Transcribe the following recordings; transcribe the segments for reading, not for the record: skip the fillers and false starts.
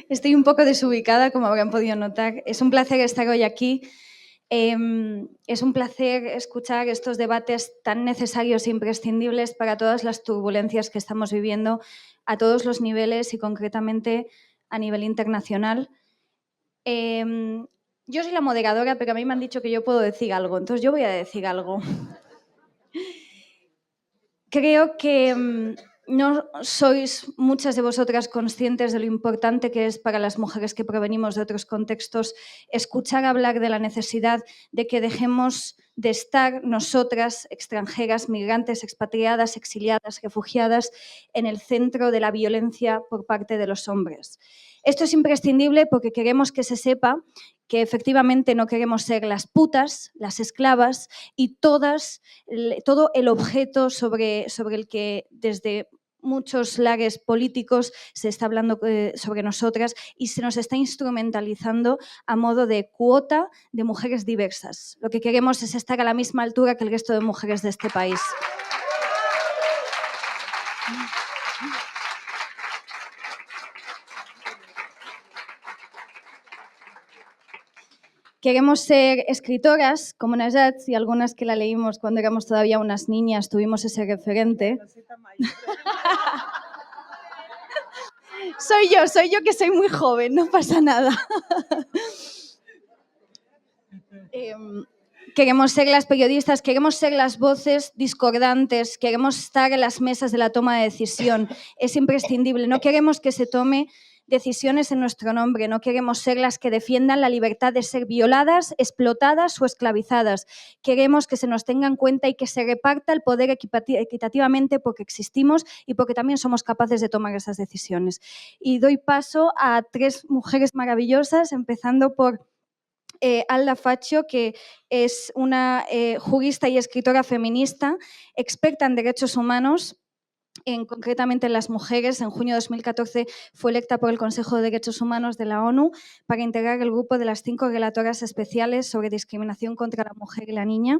Estoy un poco desubicada, como habrán podido notar. Es un placer estar hoy aquí. Es un placer escuchar estos debates tan necesarios e imprescindibles para todas las turbulencias que estamos viviendo a todos los niveles y concretamente a nivel internacional. Yo soy la moderadora, pero a mí me han dicho que yo puedo decir algo, entonces yo voy a decir algo. Creo que no sois muchas de vosotras conscientes de lo importante que es para las mujeres que provenimos de otros contextos escuchar hablar de la necesidad de que dejemos de estar nosotras, extranjeras, migrantes, expatriadas, exiliadas, refugiadas, en el centro de la violencia por parte de los hombres. Esto es imprescindible porque queremos que se sepa que efectivamente no queremos ser las putas, las esclavas y todo el objeto sobre el que desde muchos lares políticos se está hablando sobre nosotras y se nos está instrumentalizando a modo de cuota de mujeres diversas. Lo que queremos es estar a la misma altura que el resto de mujeres de este país. Queremos ser escritoras como Najat y algunas que la leímos cuando éramos todavía unas niñas, tuvimos ese referente. Soy yo que soy muy joven, no pasa nada. Queremos ser las periodistas, queremos ser las voces discordantes, queremos estar en las mesas de la toma de decisión. Es imprescindible, no queremos que se tome decisiones en nuestro nombre, no queremos ser las que defiendan la libertad de ser violadas, explotadas o esclavizadas. Queremos que se nos tenga en cuenta y que se reparta el poder equitativamente porque existimos y porque también somos capaces de tomar esas decisiones. Y doy paso a 3 mujeres maravillosas, empezando por Alda Faccio, que es una jurista y escritora feminista, experta en derechos humanos, concretamente en las mujeres. En junio de 2014 fue electa por el Consejo de Derechos Humanos de la ONU para integrar el grupo de las 5 relatoras especiales sobre discriminación contra la mujer y la niña.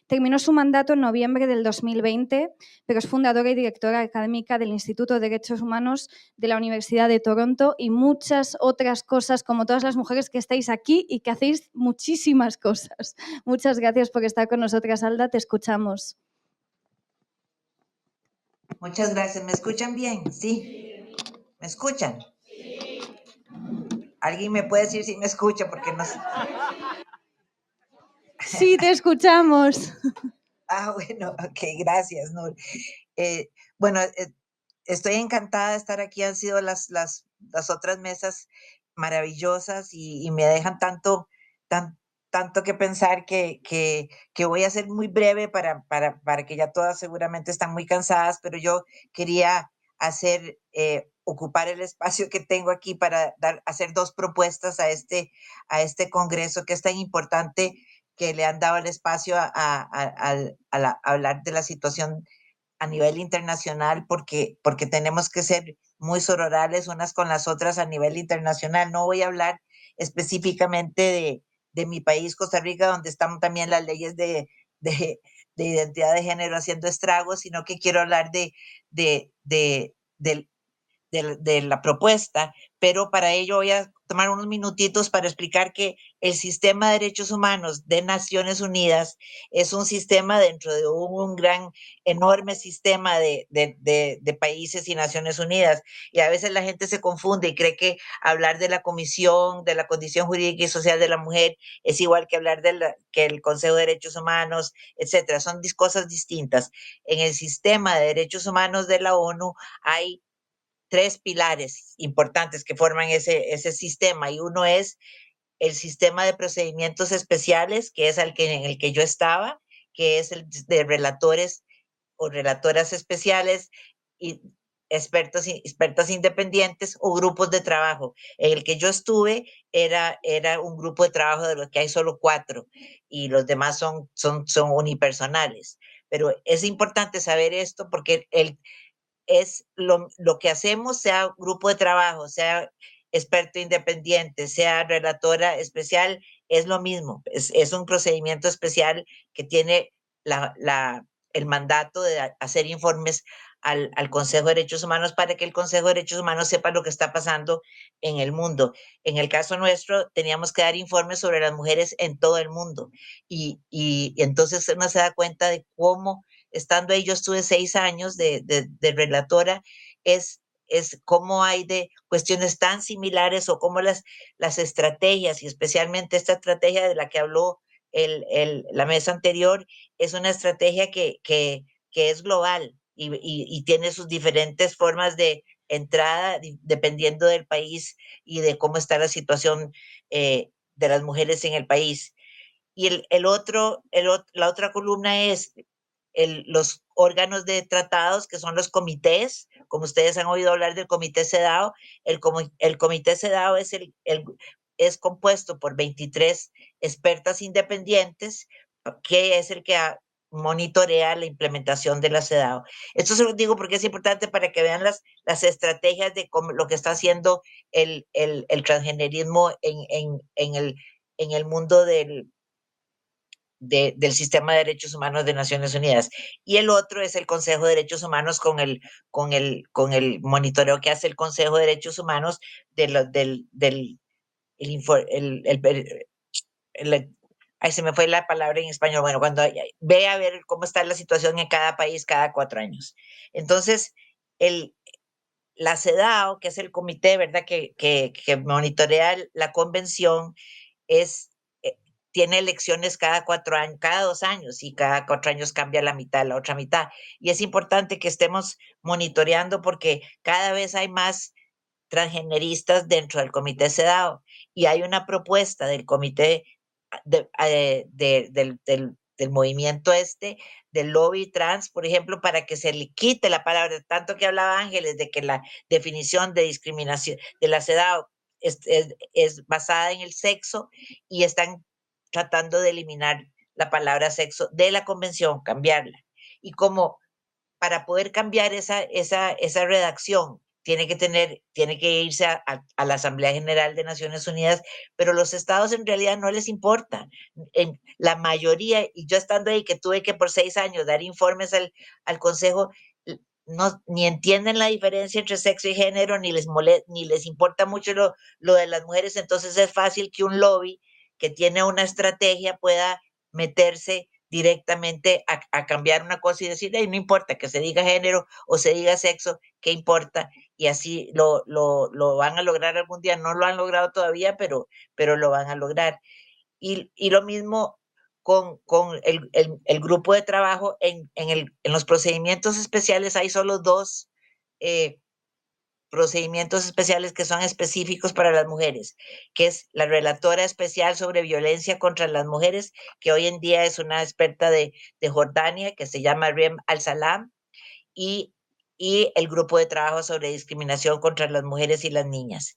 Terminó su mandato en noviembre del 2020, pero es fundadora y directora académica del Instituto de Derechos Humanos de la Universidad de Toronto y muchas otras cosas, como todas las mujeres que estáis aquí y que hacéis muchísimas cosas. Muchas gracias por estar con nosotras, Alda. Te escuchamos. Muchas gracias. ¿Me escuchan bien? ¿Sí? ¿Me escuchan? ¿Alguien me puede decir si me escucha? Porque no sé. Sí, te escuchamos. Bueno, ok, gracias, Nur. Bueno, estoy encantada de estar aquí. Han sido las otras mesas maravillosas y me dejan tanto que pensar que voy a ser muy breve para que ya todas seguramente están muy cansadas, pero yo quería ocupar el espacio que tengo aquí para hacer 2 propuestas a este congreso que es tan importante, que le han dado el espacio a hablar de la situación a nivel internacional, porque tenemos que ser muy sororales unas con las otras a nivel internacional. No voy a hablar específicamente de mi país, Costa Rica, donde están también las leyes de identidad de género haciendo estragos, sino que quiero hablar de la propuesta, pero para ello voy a tomar unos minutitos para explicar que el sistema de derechos humanos de Naciones Unidas es un sistema dentro de un gran, enorme sistema de países y Naciones Unidas. Y a veces la gente se confunde y cree que hablar de la Comisión, de la Condición Jurídica y Social de la Mujer, es igual que hablar que el Consejo de Derechos Humanos, etcétera. Son cosas distintas. En el sistema de derechos humanos de la ONU hay 3 pilares importantes que forman ese sistema, y uno es el sistema de procedimientos especiales, que es en el que yo estaba, que es el de relatores o relatoras especiales y expertas independientes o grupos de trabajo. En el que yo estuve era un grupo de trabajo de los que hay solo 4 y los demás son unipersonales. Pero es importante saber esto porque es lo que hacemos, sea grupo de trabajo, sea experto independiente, sea relatora especial, es lo mismo. Es un procedimiento especial que tiene el mandato de hacer informes al Consejo de Derechos Humanos para que el Consejo de Derechos Humanos sepa lo que está pasando en el mundo. En el caso nuestro, teníamos que dar informes sobre las mujeres en todo el mundo. Y entonces uno se da cuenta de cómo, estando ahí, yo estuve 6 años de relatora, es cómo hay de cuestiones tan similares o cómo las estrategias, y especialmente esta estrategia de la que habló la mesa anterior, es una estrategia que es global y tiene sus diferentes formas de entrada dependiendo del país y de cómo está la situación de las mujeres en el país. Y la otra columna es los órganos de tratados, que son los comités, como ustedes han oído hablar del comité CEDAW. El comité CEDAW es compuesto por 23 expertas independientes, que es el que monitorea la implementación de la CEDAW. Esto se lo digo porque es importante para que vean las estrategias de lo que está haciendo el transgenerismo en el mundo del Sistema de Derechos Humanos de Naciones Unidas. Y el otro es el Consejo de Derechos Humanos con el monitoreo que hace el Consejo de Derechos Humanos del ay, se me fue la palabra en español. Bueno, cuando ve a ver cómo está la situación en cada país cada 4 años. Entonces, el, la CEDAW, que es el comité, ¿verdad?, que monitorea la convención, es, eh, tiene elecciones cada 4 años, cada 2 años, y cada 4 años cambia la mitad, la otra mitad. Y es importante que estemos monitoreando porque cada vez hay más transgeneristas dentro del comité CEDAW y hay una propuesta del comité del movimiento del lobby trans, por ejemplo, para que se le quite la palabra, tanto que hablaba Ángeles de que la definición de discriminación de la CEDAW es basada en el sexo, y están tratando de eliminar la palabra sexo de la convención, cambiarla. Y como para poder cambiar esa redacción, tiene que irse a la Asamblea General de Naciones Unidas, pero los estados en realidad no les importa. La mayoría, y yo estando ahí, que tuve que por 6 años dar informes al Consejo, no, ni entienden la diferencia entre sexo y género, ni les importa mucho lo de las mujeres. Entonces es fácil que un lobby que tiene una estrategia pueda meterse directamente a cambiar una cosa y decir: "Ay, no importa que se diga género o se diga sexo, ¿qué importa?". Y así lo van a lograr algún día. No lo han logrado todavía, pero lo van a lograr. Y lo mismo con el grupo de trabajo en los procedimientos especiales. Hay solo dos eh, procedimientos especiales que son específicos para las mujeres, que es la relatora especial sobre violencia contra las mujeres, que hoy en día es una experta de Jordania, que se llama Rem Al-Salam, y, y el grupo de trabajo sobre discriminación contra las mujeres y las niñas.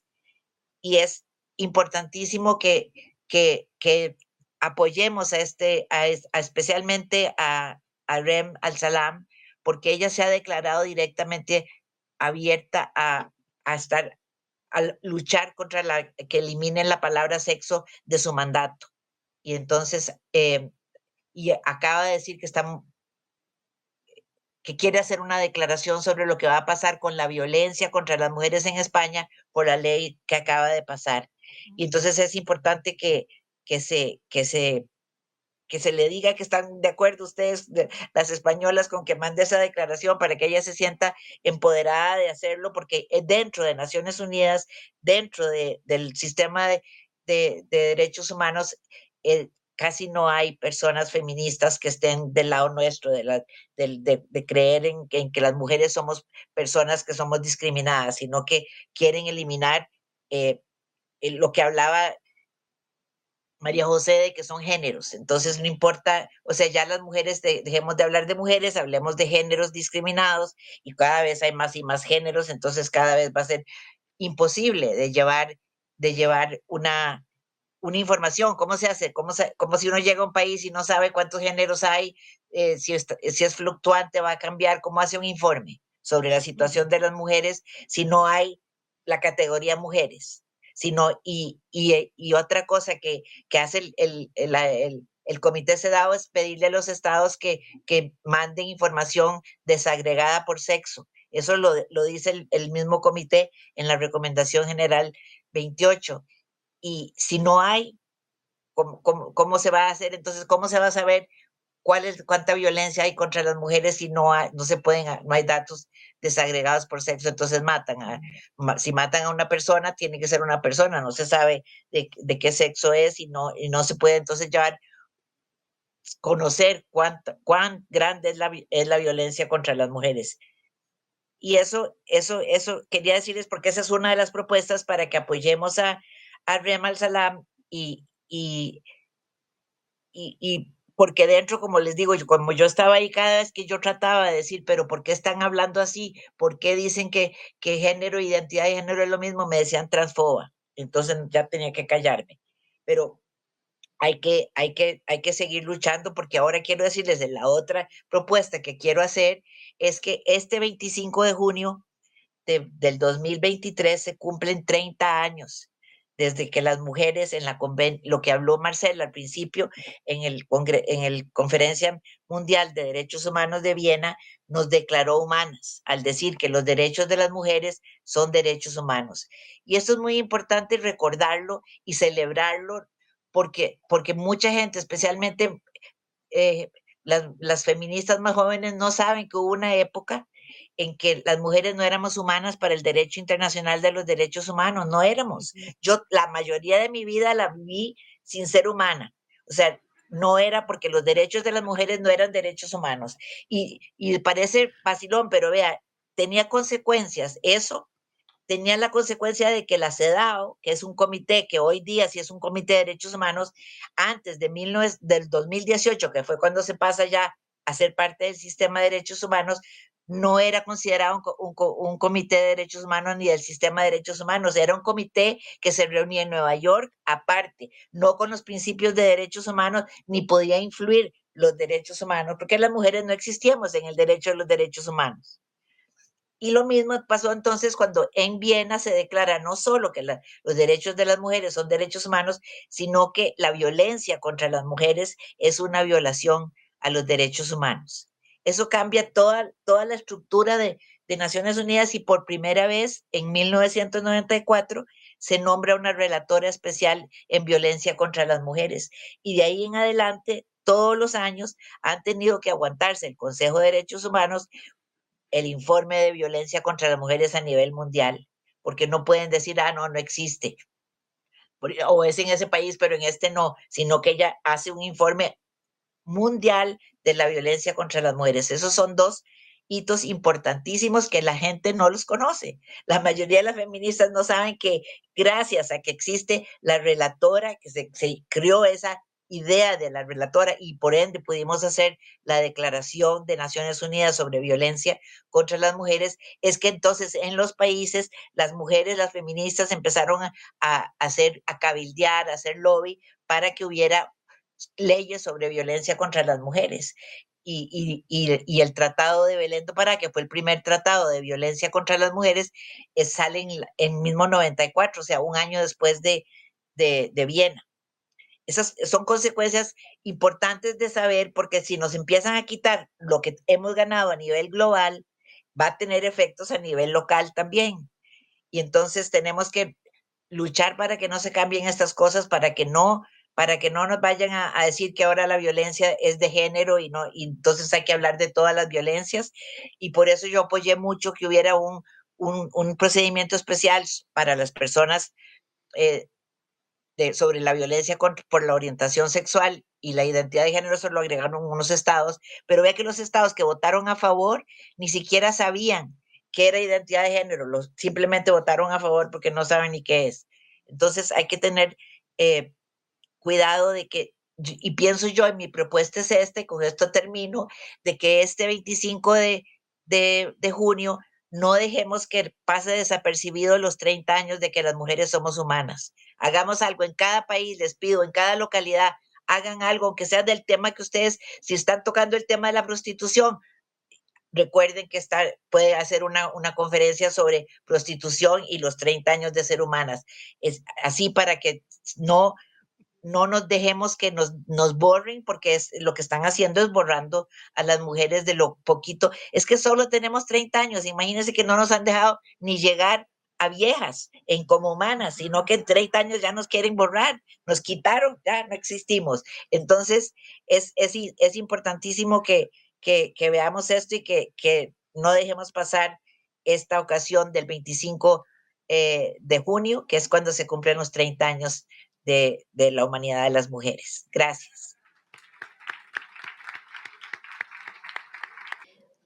Y es importantísimo que apoyemos especialmente a Rem Al-Salam, porque ella se ha declarado directamente abierta a luchar contra que eliminen la palabra sexo de su mandato. Y entonces, y acaba de decir que quiere hacer una declaración sobre lo que va a pasar con la violencia contra las mujeres en España por la ley que acaba de pasar. Y entonces es importante que se, que se, que se le diga que están de acuerdo ustedes, las españolas, con que mande esa declaración para que ella se sienta empoderada de hacerlo, porque dentro de Naciones Unidas, dentro del sistema de derechos humanos, casi no hay personas feministas que estén del lado nuestro, de creer en que las mujeres somos personas que somos discriminadas, sino que quieren eliminar lo que hablaba María José, de que son géneros. Entonces no importa, o sea, ya las mujeres, dejemos de hablar de mujeres, hablemos de géneros discriminados, y cada vez hay más y más géneros. Entonces cada vez va a ser imposible de llevar una información. ¿Cómo se hace? Como si uno llega a un país y no sabe cuántos géneros hay, si es fluctuante, va a cambiar. ¿Cómo hace un informe sobre la situación de las mujeres si no hay la categoría mujeres? Y otra cosa que hace el comité CEDAW es pedirle a los estados que manden información desagregada por sexo. Eso lo dice el mismo comité en la recomendación general 28. Y si no hay, ¿cómo se va a hacer? Entonces, ¿cómo se va a saber cuánta violencia hay contra las mujeres si no se pueden, no hay datos desagregados por sexo? Entonces si matan a una persona, tiene que ser una persona, no se sabe de qué sexo es y no se puede entonces conocer cuán grande es la violencia contra las mujeres. Y eso quería decirles porque esa es una de las propuestas para que apoyemos a Rem Al Salam y porque dentro, como les digo, como yo estaba ahí, cada vez que yo trataba de decir, pero ¿por qué están hablando así? ¿Por qué dicen que género, identidad de género es lo mismo? Me decían transfoba. Entonces ya tenía que callarme. Pero hay que seguir luchando porque ahora quiero decirles de la otra propuesta que quiero hacer es que este 25 de junio del 2023 se cumplen 30 años desde que las mujeres en lo que habló Marcela al principio en el Conferencia Mundial de Derechos Humanos de Viena, nos declaró humanas al decir que los derechos de las mujeres son derechos humanos. Y esto es muy importante recordarlo y celebrarlo porque mucha gente, especialmente eh, las feministas más jóvenes, no saben que hubo una época en que las mujeres no éramos humanas para el derecho internacional de los derechos humanos, no éramos. Yo la mayoría de mi vida la viví sin ser humana, o sea, no era porque los derechos de las mujeres no eran derechos humanos. Y parece vacilón, pero vea, tenía consecuencias eso, tenía la consecuencia de que la CEDAW, que es un comité que hoy día sí es un comité de derechos humanos, antes del 2018, que fue cuando se pasa ya a ser parte del sistema de derechos humanos, no era considerado un comité de derechos humanos ni del sistema de derechos humanos, era un comité que se reunía en Nueva York aparte, no con los principios de derechos humanos, ni podía influir los derechos humanos, porque las mujeres no existíamos en el derecho de los derechos humanos. Y lo mismo pasó entonces cuando en Viena se declara no solo que los derechos de las mujeres son derechos humanos, sino que la violencia contra las mujeres es una violación a los derechos humanos. Eso cambia toda la estructura de Naciones Unidas y por primera vez en 1994 se nombra una relatora especial en violencia contra las mujeres. Y de ahí en adelante, todos los años han tenido que aguantarse el Consejo de Derechos Humanos el informe de violencia contra las mujeres a nivel mundial, porque no pueden decir, no, no existe, o es en ese país, pero en este no, sino que ella hace un informe mundial de la violencia contra las mujeres. Esos son dos hitos importantísimos que la gente no los conoce. La mayoría de las feministas no saben que gracias a que existe la relatora, que se creó esa idea de la relatora y por ende pudimos hacer la Declaración de Naciones Unidas sobre violencia contra las mujeres, es que entonces en los países las mujeres, las feministas empezaron a cabildear, a hacer lobby para que hubiera leyes sobre violencia contra las mujeres. Y el Tratado de Belén do Pará, que fue el primer tratado de violencia contra las mujeres, sale en mismo 94, o sea, un año después de Viena. Esas son consecuencias importantes de saber porque si nos empiezan a quitar lo que hemos ganado a nivel global, va a tener efectos a nivel local también. Y entonces tenemos que luchar para que no se cambien estas cosas, para que no nos vayan a decir que ahora la violencia es de género y entonces hay que hablar de todas las violencias. Y por eso yo apoyé mucho que hubiera un procedimiento especial para las personas eh, sobre la violencia por la orientación sexual y la identidad de género, eso lo agregaron unos estados, pero vea que los estados que votaron a favor ni siquiera sabían qué era identidad de género, simplemente votaron a favor porque no saben ni qué es. Entonces hay que tener cuidado de que, y pienso yo, en mi propuesta es con esto termino, de que este 25 de junio no dejemos que pase desapercibido los 30 años de que las mujeres somos humanas. Hagamos algo en cada país, les pido, en cada localidad, hagan algo, aunque sea del tema que ustedes, si están tocando el tema de la prostitución, recuerden que puede hacer una conferencia sobre prostitución y los 30 años de ser humanas. Es así para que no nos dejemos que nos borren, porque lo que están haciendo es borrando a las mujeres de lo poquito. Es que solo tenemos 30 años, imagínense que no nos han dejado ni llegar a viejas en como humanas, sino que en 30 años ya nos quieren borrar, nos quitaron, ya no existimos. Entonces, es importantísimo que veamos esto y que no dejemos pasar esta ocasión del 25 de junio, que es cuando se cumplen los 30 años de la humanidad de las mujeres. Gracias.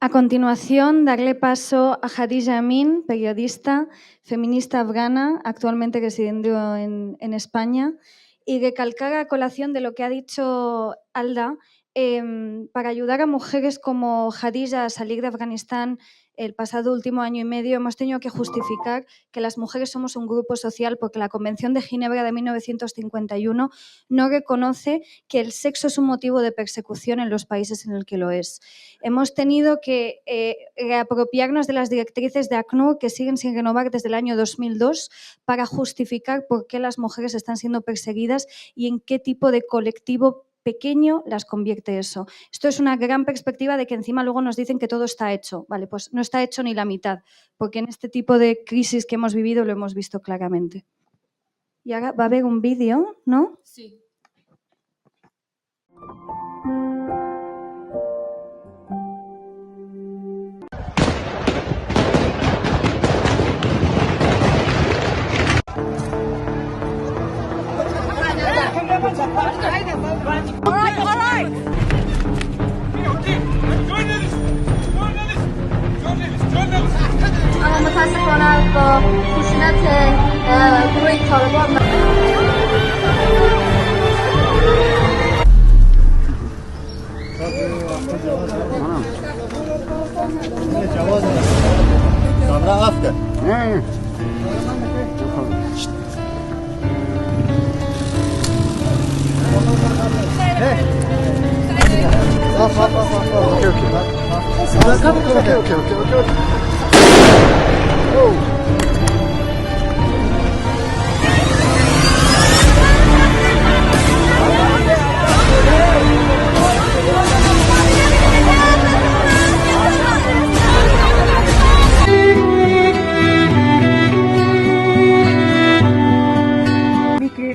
A continuación, darle paso a Hadija Amin, periodista, feminista afgana, actualmente residiendo en España, y recalcar a colación de lo que ha dicho Alda, para ayudar a mujeres como Hadija a salir de Afganistán el pasado último año y medio, hemos tenido que justificar que las mujeres somos un grupo social porque la Convención de Ginebra de 1951 no reconoce que el sexo es un motivo de persecución en los países en el que lo es. Hemos tenido que reapropiarnos de las directrices de ACNUR que siguen sin renovar desde el año 2002 para justificar por qué las mujeres están siendo perseguidas y en qué tipo de colectivo pequeño las convierte eso. Esto es una gran perspectiva de que encima luego nos dicen que todo está hecho. Vale, pues no está hecho ni la mitad, porque en este tipo de crisis que hemos vivido lo hemos visto claramente. Y ahora va a haber un vídeo, ¿no? Sí. متاسفانه با خشونت گروه طالبان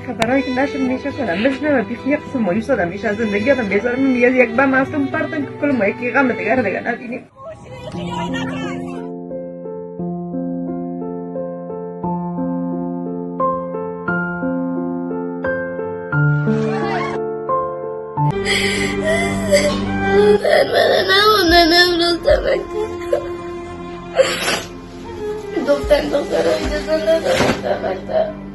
خبرهایی که نشر میشه کنم بشنوه بیخ یک قسم مایوس آدم میشه از زندگی آدم بیزار میاد یک بم هستم پرتن که کل ما یکی غم دیگر نبینیم. دختر اجازه نداره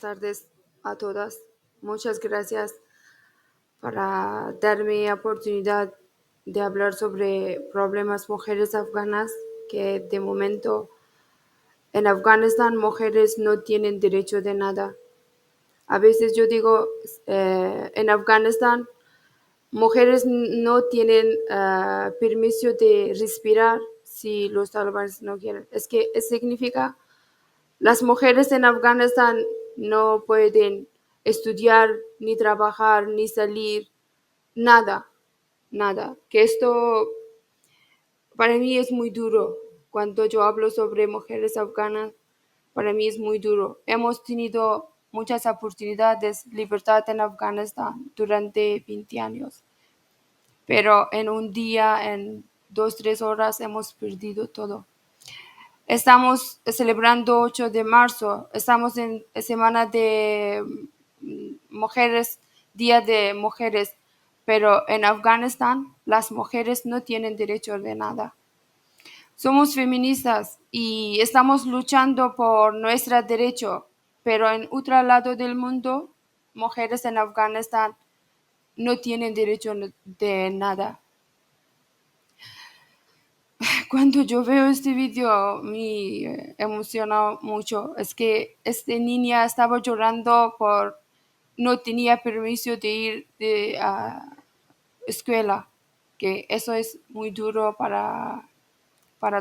Buenas tardes a todas. Muchas gracias para darme oportunidad de hablar sobre problemas mujeres afganas, que de momento en Afganistán mujeres no tienen derecho de nada. A veces yo digo, en Afganistán mujeres no tienen permiso de respirar si los talibanes no quieren. Es que significa las mujeres en Afganistán no pueden estudiar, ni trabajar, ni salir, nada. Que esto para mí es muy duro. Cuando yo hablo sobre mujeres afganas, para mí es muy duro. Hemos tenido muchas oportunidades, libertad en Afganistán durante 20 años. Pero en un día, en 2-3 horas, hemos perdido todo. Estamos celebrando 8 de marzo, estamos en Semana de Mujeres, Día de Mujeres, pero en Afganistán las mujeres no tienen derecho de nada. Somos feministas y estamos luchando por nuestro derecho, pero en otro lado del mundo mujeres en Afganistán no tienen derecho de nada. Cuando yo veo este video me emociona mucho. Es que esta niña estaba llorando por no tenía permiso de ir a escuela, que eso es muy duro para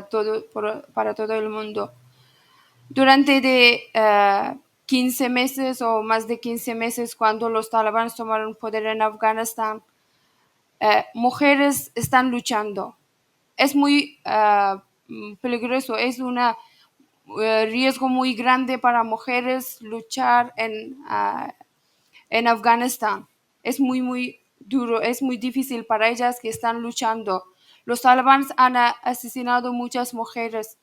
todo el mundo. Durante 15 meses o más de 15 meses, cuando los talibanes tomaron poder en Afganistán, mujeres están luchando. Es muy peligroso, es un riesgo muy grande para mujeres luchar en Afganistán. Es muy duro, es muy difícil para ellas que están luchando. Los talibanes han asesinado muchas mujeres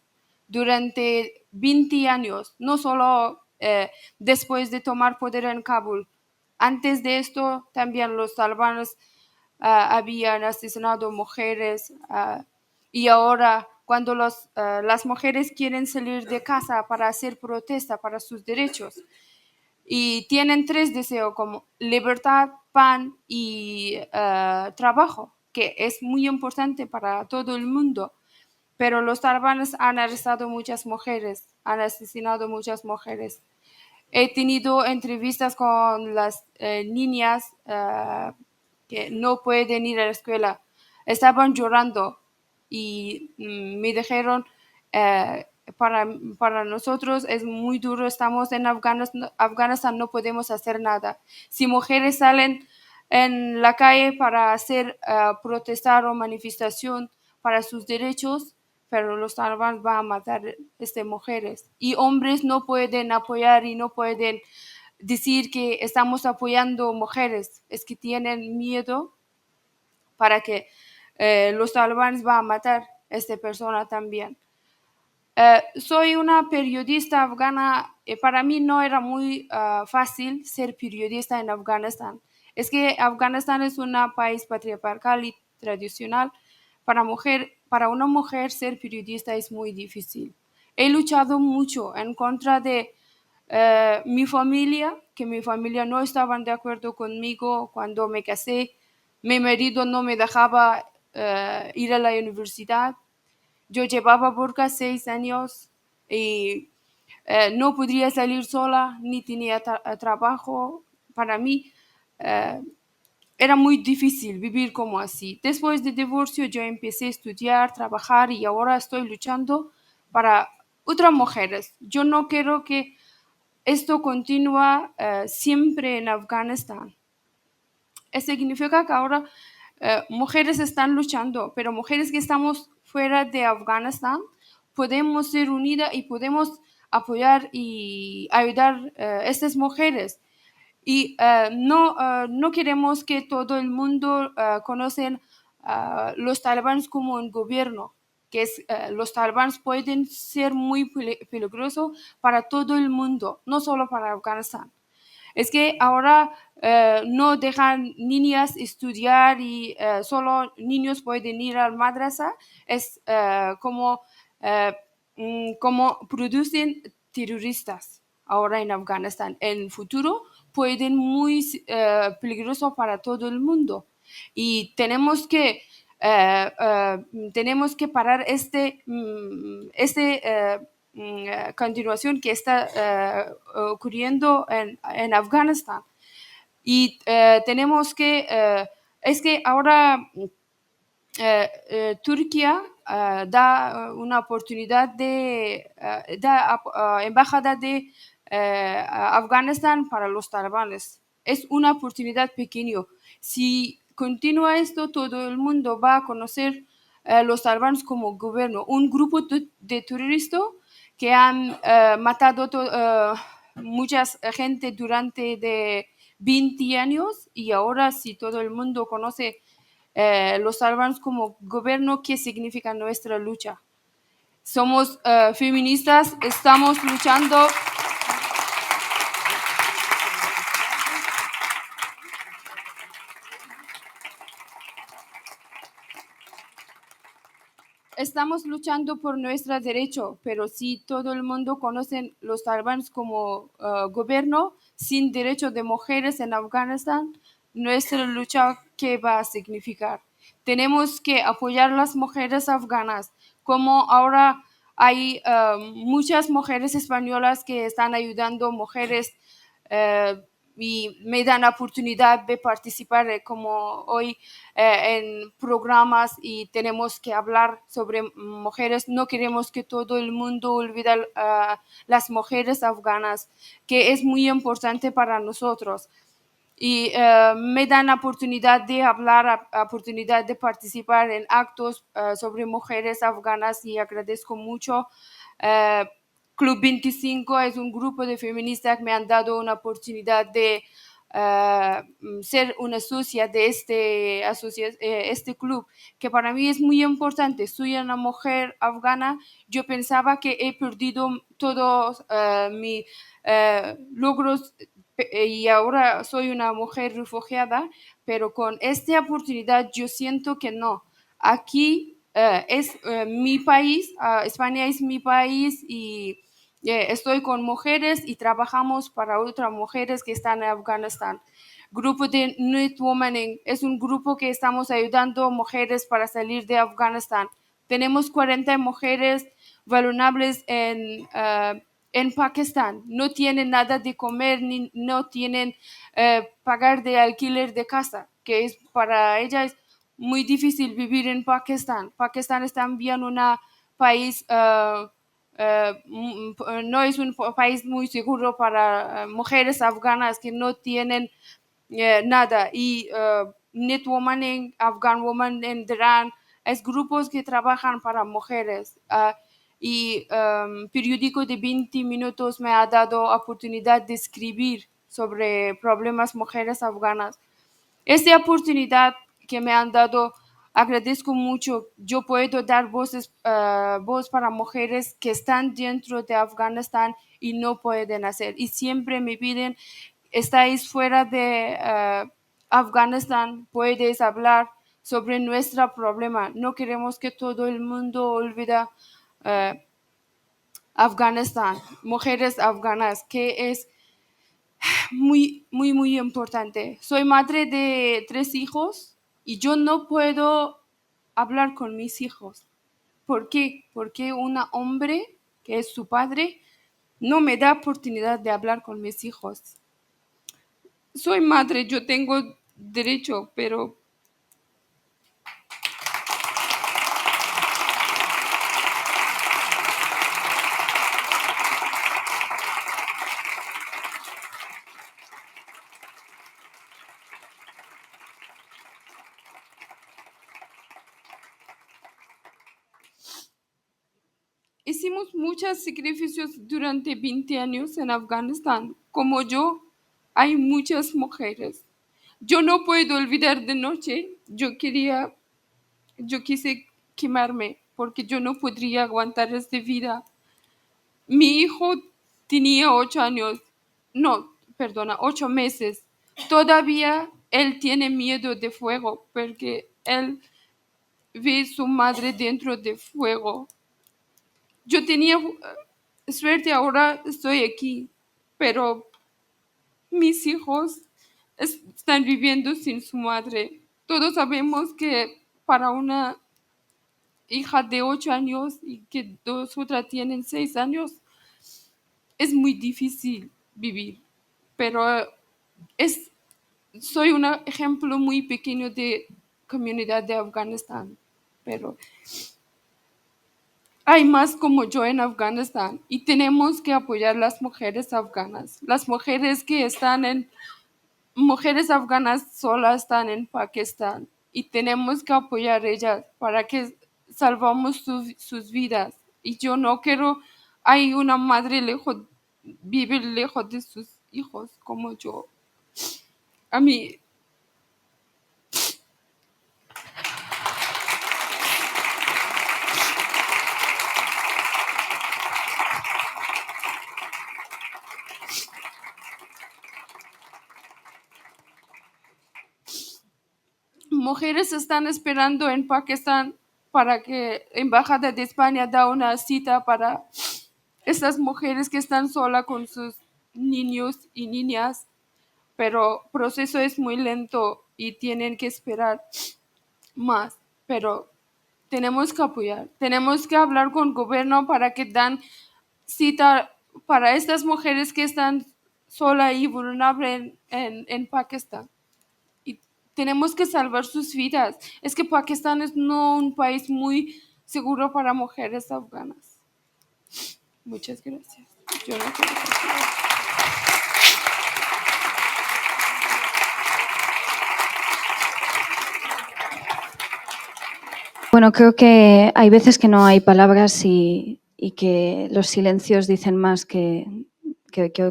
durante 20 años, no solo después de tomar poder en Kabul. Antes de esto, también los talibanes habían asesinado mujeres y ahora cuando las mujeres quieren salir de casa para hacer protesta para sus derechos y tienen 3 deseos como libertad, pan y trabajo, que es muy importante para todo el mundo. Pero los talibanes han arrestado muchas mujeres, han asesinado muchas mujeres. He tenido entrevistas con las niñas que no pueden ir a la escuela. Estaban llorando y me dijeron, para nosotros es muy duro, estamos en Afganistán, no podemos hacer nada. Si mujeres salen en la calle para hacer protestar o manifestación para sus derechos, pero los talibanes van a matar a estas mujeres. Y hombres no pueden apoyar y no pueden decir que estamos apoyando mujeres. Es que tienen miedo para que los talibanes van a matar a esta persona también. Soy una periodista afgana. Para mí no era muy fácil ser periodista en Afganistán. Es que Afganistán es un país patriarcal y tradicional. Para una mujer ser periodista es muy difícil. He luchado mucho en contra de mi familia, que mi familia no estaban de acuerdo conmigo cuando me casé. Mi marido no me dejaba ir a la universidad. Yo llevaba burka 6 años y no podía salir sola, ni tenía trabajo. Para mí era muy difícil vivir como así. Después del divorcio yo empecé a estudiar, trabajar y ahora estoy luchando para otras mujeres. Yo no quiero que esto continúe siempre en Afganistán. Eso significa que ahora mujeres están luchando, pero mujeres que estamos fuera de Afganistán podemos ser unidas y podemos apoyar y ayudar a estas mujeres. Y no queremos que todo el mundo conozca los talibanes como un gobierno, que los talibanes pueden ser muy peligrosos para todo el mundo, no solo para Afganistán. Es que ahora no dejan niñas estudiar y solo niños pueden ir al madrasa. Es como producen terroristas ahora en Afganistán. En el futuro pueden muy peligroso para todo el mundo. Y tenemos que parar continuación que está ocurriendo en Afganistán. Y tenemos que, es que ahora Turquía da una oportunidad da embajada de Afganistán para los talibanes. Es una oportunidad pequeña. Si continúa esto, todo el mundo va a conocer los talibanes como gobierno, un grupo de terroristas que han matado mucha gente durante de 20 años y ahora si todo el mundo conoce los talibanes como gobierno, ¿qué significa nuestra lucha? Somos feministas, estamos luchando. estamos luchando por nuestro derecho, pero si todo el mundo conoce los talibanes como gobierno sin derecho de mujeres en Afganistán, nuestra lucha, ¿qué va a significar? Tenemos que apoyar a las mujeres afganas, como ahora hay muchas mujeres españolas que están ayudando a mujeres y me dan la oportunidad de participar como hoy en programas y tenemos que hablar sobre mujeres. No queremos que todo el mundo olvide a las mujeres afganas, que es muy importante para nosotros. Y me dan la oportunidad de hablar, la oportunidad de participar en actos sobre mujeres afganas y agradezco mucho. Club 25 es un grupo de feministas que me han dado una oportunidad de ser una socia de este club, que para mí es muy importante. Soy una mujer afgana. Yo pensaba que he perdido todos mis logros y ahora soy una mujer refugiada, pero con esta oportunidad yo siento que no. Aquí es mi país, España es mi país y estoy con mujeres y trabajamos para otras mujeres que están en Afganistán. Grupo de Knit Womaning es un grupo que estamos ayudando a mujeres para salir de Afganistán. Tenemos 40 mujeres vulnerables en Pakistán. No tienen nada de comer, ni no tienen pagar de alquiler de casa, que es para ellas muy difícil vivir en Pakistán. Pakistán es también un país no es un país muy seguro para mujeres afganas que no tienen nada. Y Knit Woman, Afghan Woman en Iran, es grupos que trabajan para mujeres. Y periódico de 20 minutos me ha dado oportunidad de escribir sobre problemas mujeres afganas. Esta oportunidad que me han dado, agradezco mucho. Yo puedo dar voz para mujeres que están dentro de Afganistán y no pueden hacer. Y siempre me piden, estáis fuera de Afganistán, puedes hablar sobre nuestro problema. No queremos que todo el mundo olvide Afganistán, mujeres afganas, que es muy, muy, muy importante. Soy madre de 3 hijos y yo no puedo hablar con mis hijos. ¿Por qué? Porque un hombre que es su padre no me da oportunidad de hablar con mis hijos. Soy madre, yo tengo derecho, pero hicimos muchos sacrificios durante 20 años en Afganistán. Como yo, hay muchas mujeres. Yo no puedo olvidar de noche. Yo quise quemarme porque yo no podría aguantar esta vida. Mi hijo tenía 8 años. No, perdona, 8 meses. Todavía él tiene miedo de fuego porque él ve su madre dentro de fuego. Yo tenía suerte, ahora estoy aquí, pero mis hijos están viviendo sin su madre. Todos sabemos que para una hija de 8 años y que 2 otras tienen 6 años, es muy difícil vivir. Pero soy un ejemplo muy pequeño de comunidad de Afganistán, pero hay más como yo en Afganistán y tenemos que apoyar a las mujeres afganas. Las mujeres que mujeres afganas solas están en Pakistán y tenemos que apoyar a ellas para que salvamos sus vidas. Y yo no quiero, hay una madre vive lejos de sus hijos como yo. A mí, mujeres están esperando en Pakistán para que la Embajada de España da una cita para estas mujeres que están solas con sus niños y niñas, pero el proceso es muy lento y tienen que esperar más, pero tenemos que apoyar, tenemos que hablar con el gobierno para que dan cita para estas mujeres que están solas y vulnerables en Pakistán. Y tenemos que salvar sus vidas. Es que Pakistán es no un país muy seguro para mujeres afganas. Muchas gracias. Yo no quiero decir. Bueno, creo que hay veces que no hay palabras y que los silencios dicen más que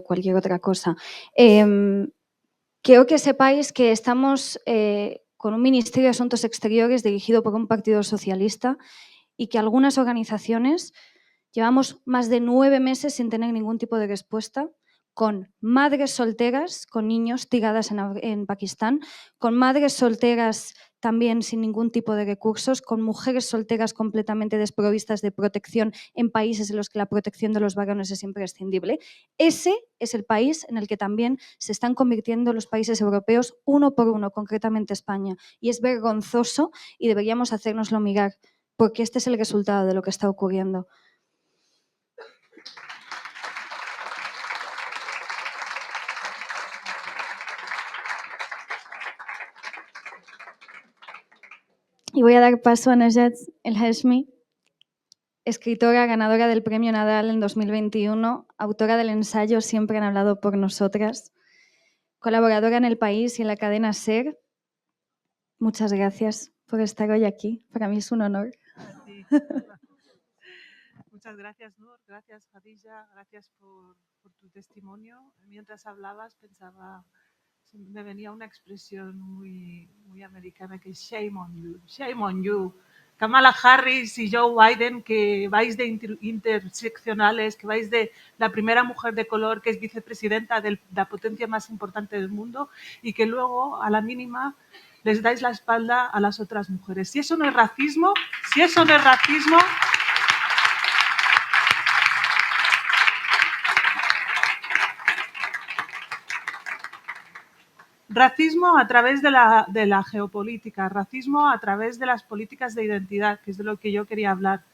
cualquier otra cosa. Quiero que sepáis que estamos con un Ministerio de Asuntos Exteriores dirigido por un partido socialista y que algunas organizaciones llevamos más de 9 meses sin tener ningún tipo de respuesta, con madres solteras, con niños tiradas en Pakistán, con madres solteras también sin ningún tipo de recursos, con mujeres solteras completamente desprovistas de protección en países en los que la protección de los varones es imprescindible. Ese es el país en el que también se están convirtiendo los países europeos uno por uno, concretamente España. Y es vergonzoso y deberíamos hacérnoslo mirar, porque este es el resultado de lo que está ocurriendo. Y voy a dar paso a Najat El Hashmi, escritora ganadora del Premio Nadal en 2021, autora del ensayo Siempre han hablado por nosotras, colaboradora en El País y en la cadena SER. Muchas gracias por estar hoy aquí. Para mí es un honor. Sí. Muchas gracias, Nur. Gracias, Khadija. Gracias por tu testimonio. Mientras hablabas pensaba, me venía una expresión muy americana que es shame on you, shame on you. Kamala Harris y Joe Biden, que vais de interseccionales, que vais de la primera mujer de color que es vicepresidenta de la potencia más importante del mundo y que luego, a la mínima, les dais la espalda a las otras mujeres. Si eso no es racismo, racismo a través de la geopolítica, racismo a través de las políticas de identidad, que es de lo que yo quería hablar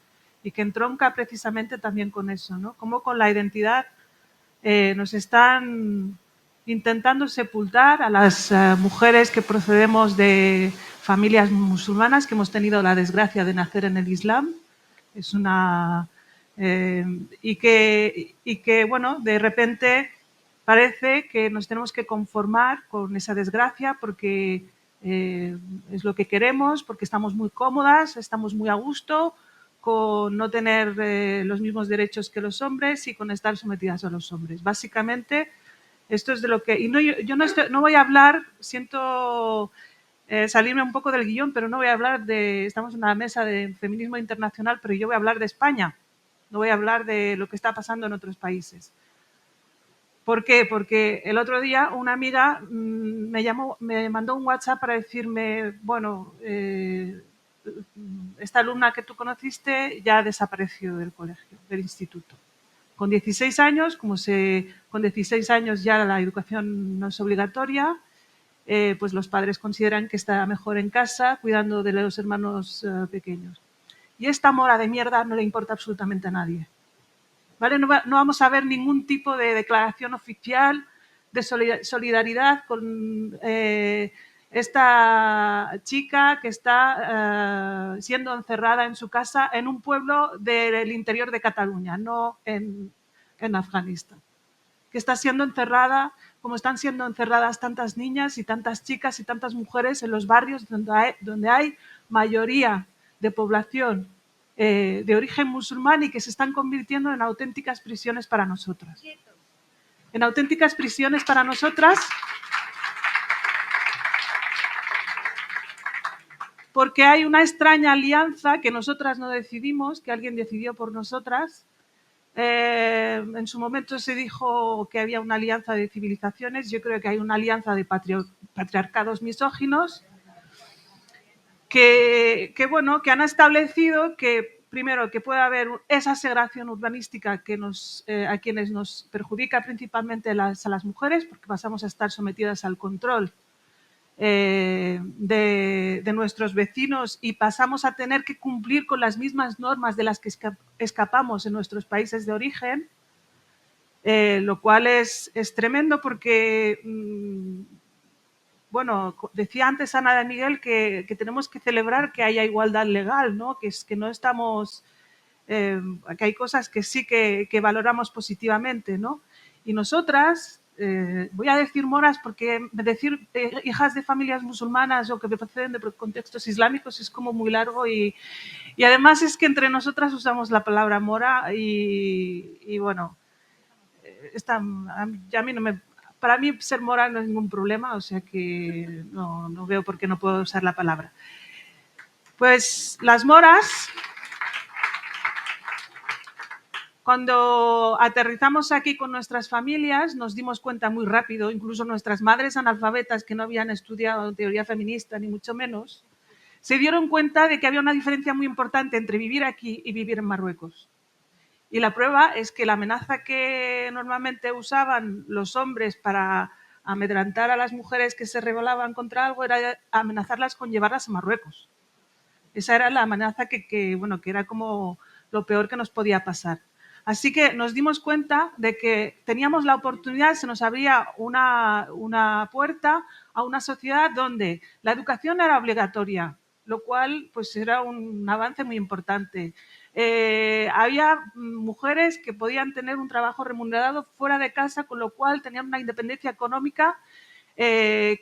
y que entronca precisamente también con eso, ¿no? Cómo con la identidad nos están intentando sepultar a las mujeres que procedemos de familias musulmanas, que hemos tenido la desgracia de nacer en el Islam. Es una... y que, bueno, de repente parece que nos tenemos que conformar con esa desgracia porque es lo que queremos, porque estamos muy cómodas, estamos muy a gusto con no tener los mismos derechos que los hombres y con estar sometidas a los hombres. Básicamente, esto es de lo que... Y yo no voy a hablar, siento salirme un poco del guión, pero no voy a hablar de... Estamos en una mesa de feminismo internacional, pero yo voy a hablar de España, no voy a hablar de lo que está pasando en otros países. ¿Por qué? Porque el otro día una amiga me mandó un WhatsApp para decirme, bueno, esta alumna que tú conociste ya desapareció del colegio, del instituto. Con 16 años, con 16 años ya la educación no es obligatoria, pues los padres consideran que está mejor en casa cuidando de los hermanos pequeños. Y esta mora de mierda no le importa absolutamente a nadie. ¿Vale? No vamos a ver ningún tipo de declaración oficial de solidaridad con esta chica que está siendo encerrada en su casa en un pueblo del interior de Cataluña, no en Afganistán. Que está siendo encerrada, como están siendo encerradas tantas niñas y tantas chicas y tantas mujeres en los barrios donde hay mayoría de población de origen musulmán y que se están convirtiendo en auténticas prisiones para nosotras. En auténticas prisiones para nosotras porque hay una extraña alianza que nosotras no decidimos, que alguien decidió por nosotras. En su momento se dijo que había una alianza de civilizaciones, yo creo que hay una alianza de patriarcados misóginos bueno, que han establecido que, primero, que puede haber esa segregación urbanística que a quienes nos perjudica principalmente a las mujeres, porque pasamos a estar sometidas al control de nuestros vecinos y pasamos a tener que cumplir con las mismas normas de las que escapamos en nuestros países de origen, lo cual es tremendo porque, bueno, decía antes Ana de Miguel que tenemos que celebrar que haya igualdad legal, ¿no? Que no estamos, que hay cosas que sí que valoramos positivamente, ¿no? Y nosotras, voy a decir moras porque decir hijas de familias musulmanas o que proceden de contextos islámicos es como muy largo y además es que entre nosotras usamos la palabra mora y bueno, a mí no me... Para mí ser mora no es ningún problema, o sea que no veo por qué no puedo usar la palabra. Pues las moras, cuando aterrizamos aquí con nuestras familias, nos dimos cuenta muy rápido, incluso nuestras madres analfabetas que no habían estudiado teoría feminista, ni mucho menos, se dieron cuenta de que había una diferencia muy importante entre vivir aquí y vivir en Marruecos. Y la prueba es que la amenaza que normalmente usaban los hombres para amedrentar a las mujeres que se rebelaban contra algo era amenazarlas con llevarlas a Marruecos. Esa era la amenaza que era como lo peor que nos podía pasar. Así que nos dimos cuenta de que teníamos la oportunidad, se nos abría una puerta a una sociedad donde la educación era obligatoria, lo cual pues era un avance muy importante. Había mujeres que podían tener un trabajo remunerado fuera de casa, con lo cual tenían una independencia económica que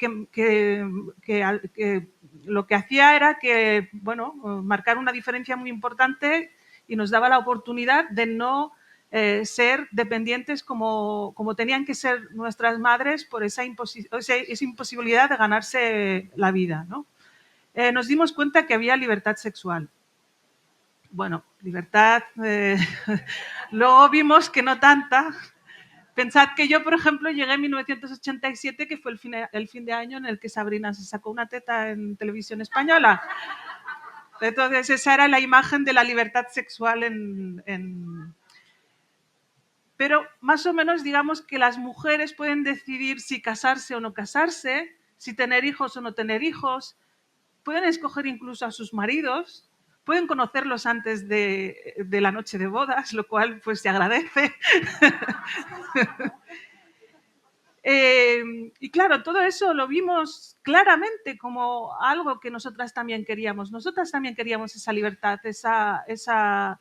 lo que hacía era que, bueno, marcar una diferencia muy importante y nos daba la oportunidad de no ser dependientes como tenían que ser nuestras madres por esa imposibilidad de ganarse la vida, ¿no? Nos dimos cuenta que había libertad sexual. Bueno, libertad, luego vimos que no tanta. Pensad que yo, por ejemplo, llegué en 1987, que fue el fin de año en el que Sabrina se sacó una teta en televisión española. Entonces, esa era la imagen de la libertad sexual Pero más o menos digamos que las mujeres pueden decidir si casarse o no casarse, si tener hijos o no tener hijos, pueden escoger incluso a sus maridos, pueden conocerlos antes de la noche de bodas, lo cual pues se agradece. Y claro, todo eso lo vimos claramente como algo que nosotras también queríamos. Nosotras también queríamos esa libertad, esa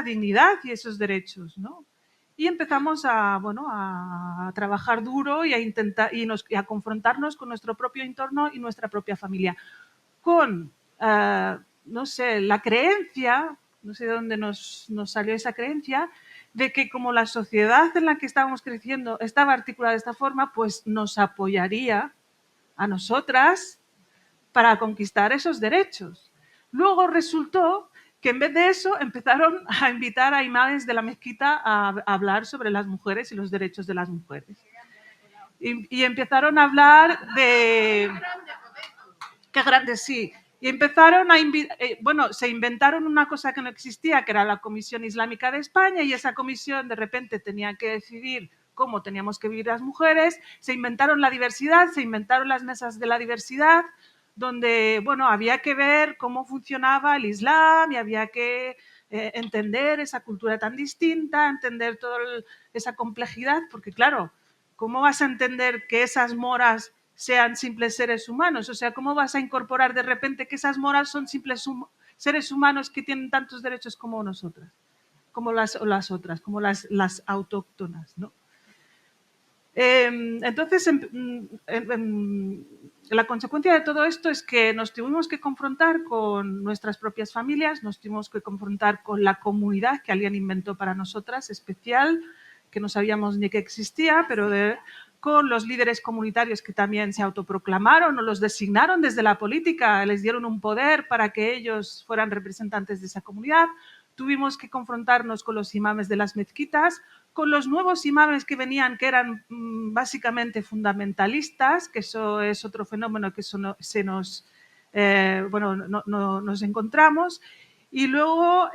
dignidad y esos derechos, ¿no? Y empezamos a trabajar duro y a intentar y a confrontarnos con nuestro propio entorno y nuestra propia familia. Con, no sé, la creencia, no sé de dónde nos salió esa creencia, de que como la sociedad en la que estábamos creciendo estaba articulada de esta forma, pues nos apoyaría a nosotras para conquistar esos derechos. Luego resultó que en vez de eso empezaron a invitar a imames de la mezquita a hablar sobre las mujeres y los derechos de las mujeres. Y empezaron a hablar de... ¡Qué grande, sí! Y empezaron se inventaron una cosa que no existía, que era la Comisión Islámica de España, y esa comisión de repente tenía que decidir cómo teníamos que vivir las mujeres, se inventaron la diversidad, se inventaron las mesas de la diversidad, donde, bueno, había que ver cómo funcionaba el Islam y había que entender esa cultura tan distinta, entender toda esa complejidad, porque claro, ¿cómo vas a entender que esas moras sean simples seres humanos? O sea, ¿cómo vas a incorporar de repente que esas moras son simples seres humanos que tienen tantos derechos como nosotras, como las otras, como las autóctonas, ¿no? Entonces, la consecuencia de todo esto es que nos tuvimos que confrontar con nuestras propias familias, nos tuvimos que confrontar con la comunidad que alguien inventó para nosotras, especial, que no sabíamos ni que existía, pero con los líderes comunitarios que también se autoproclamaron o los designaron desde la política, les dieron un poder para que ellos fueran representantes de esa comunidad. Tuvimos que confrontarnos con los imames de las mezquitas, con los nuevos imames que venían, que eran básicamente fundamentalistas, que eso es otro fenómeno que se nos bueno, nos encontramos y luego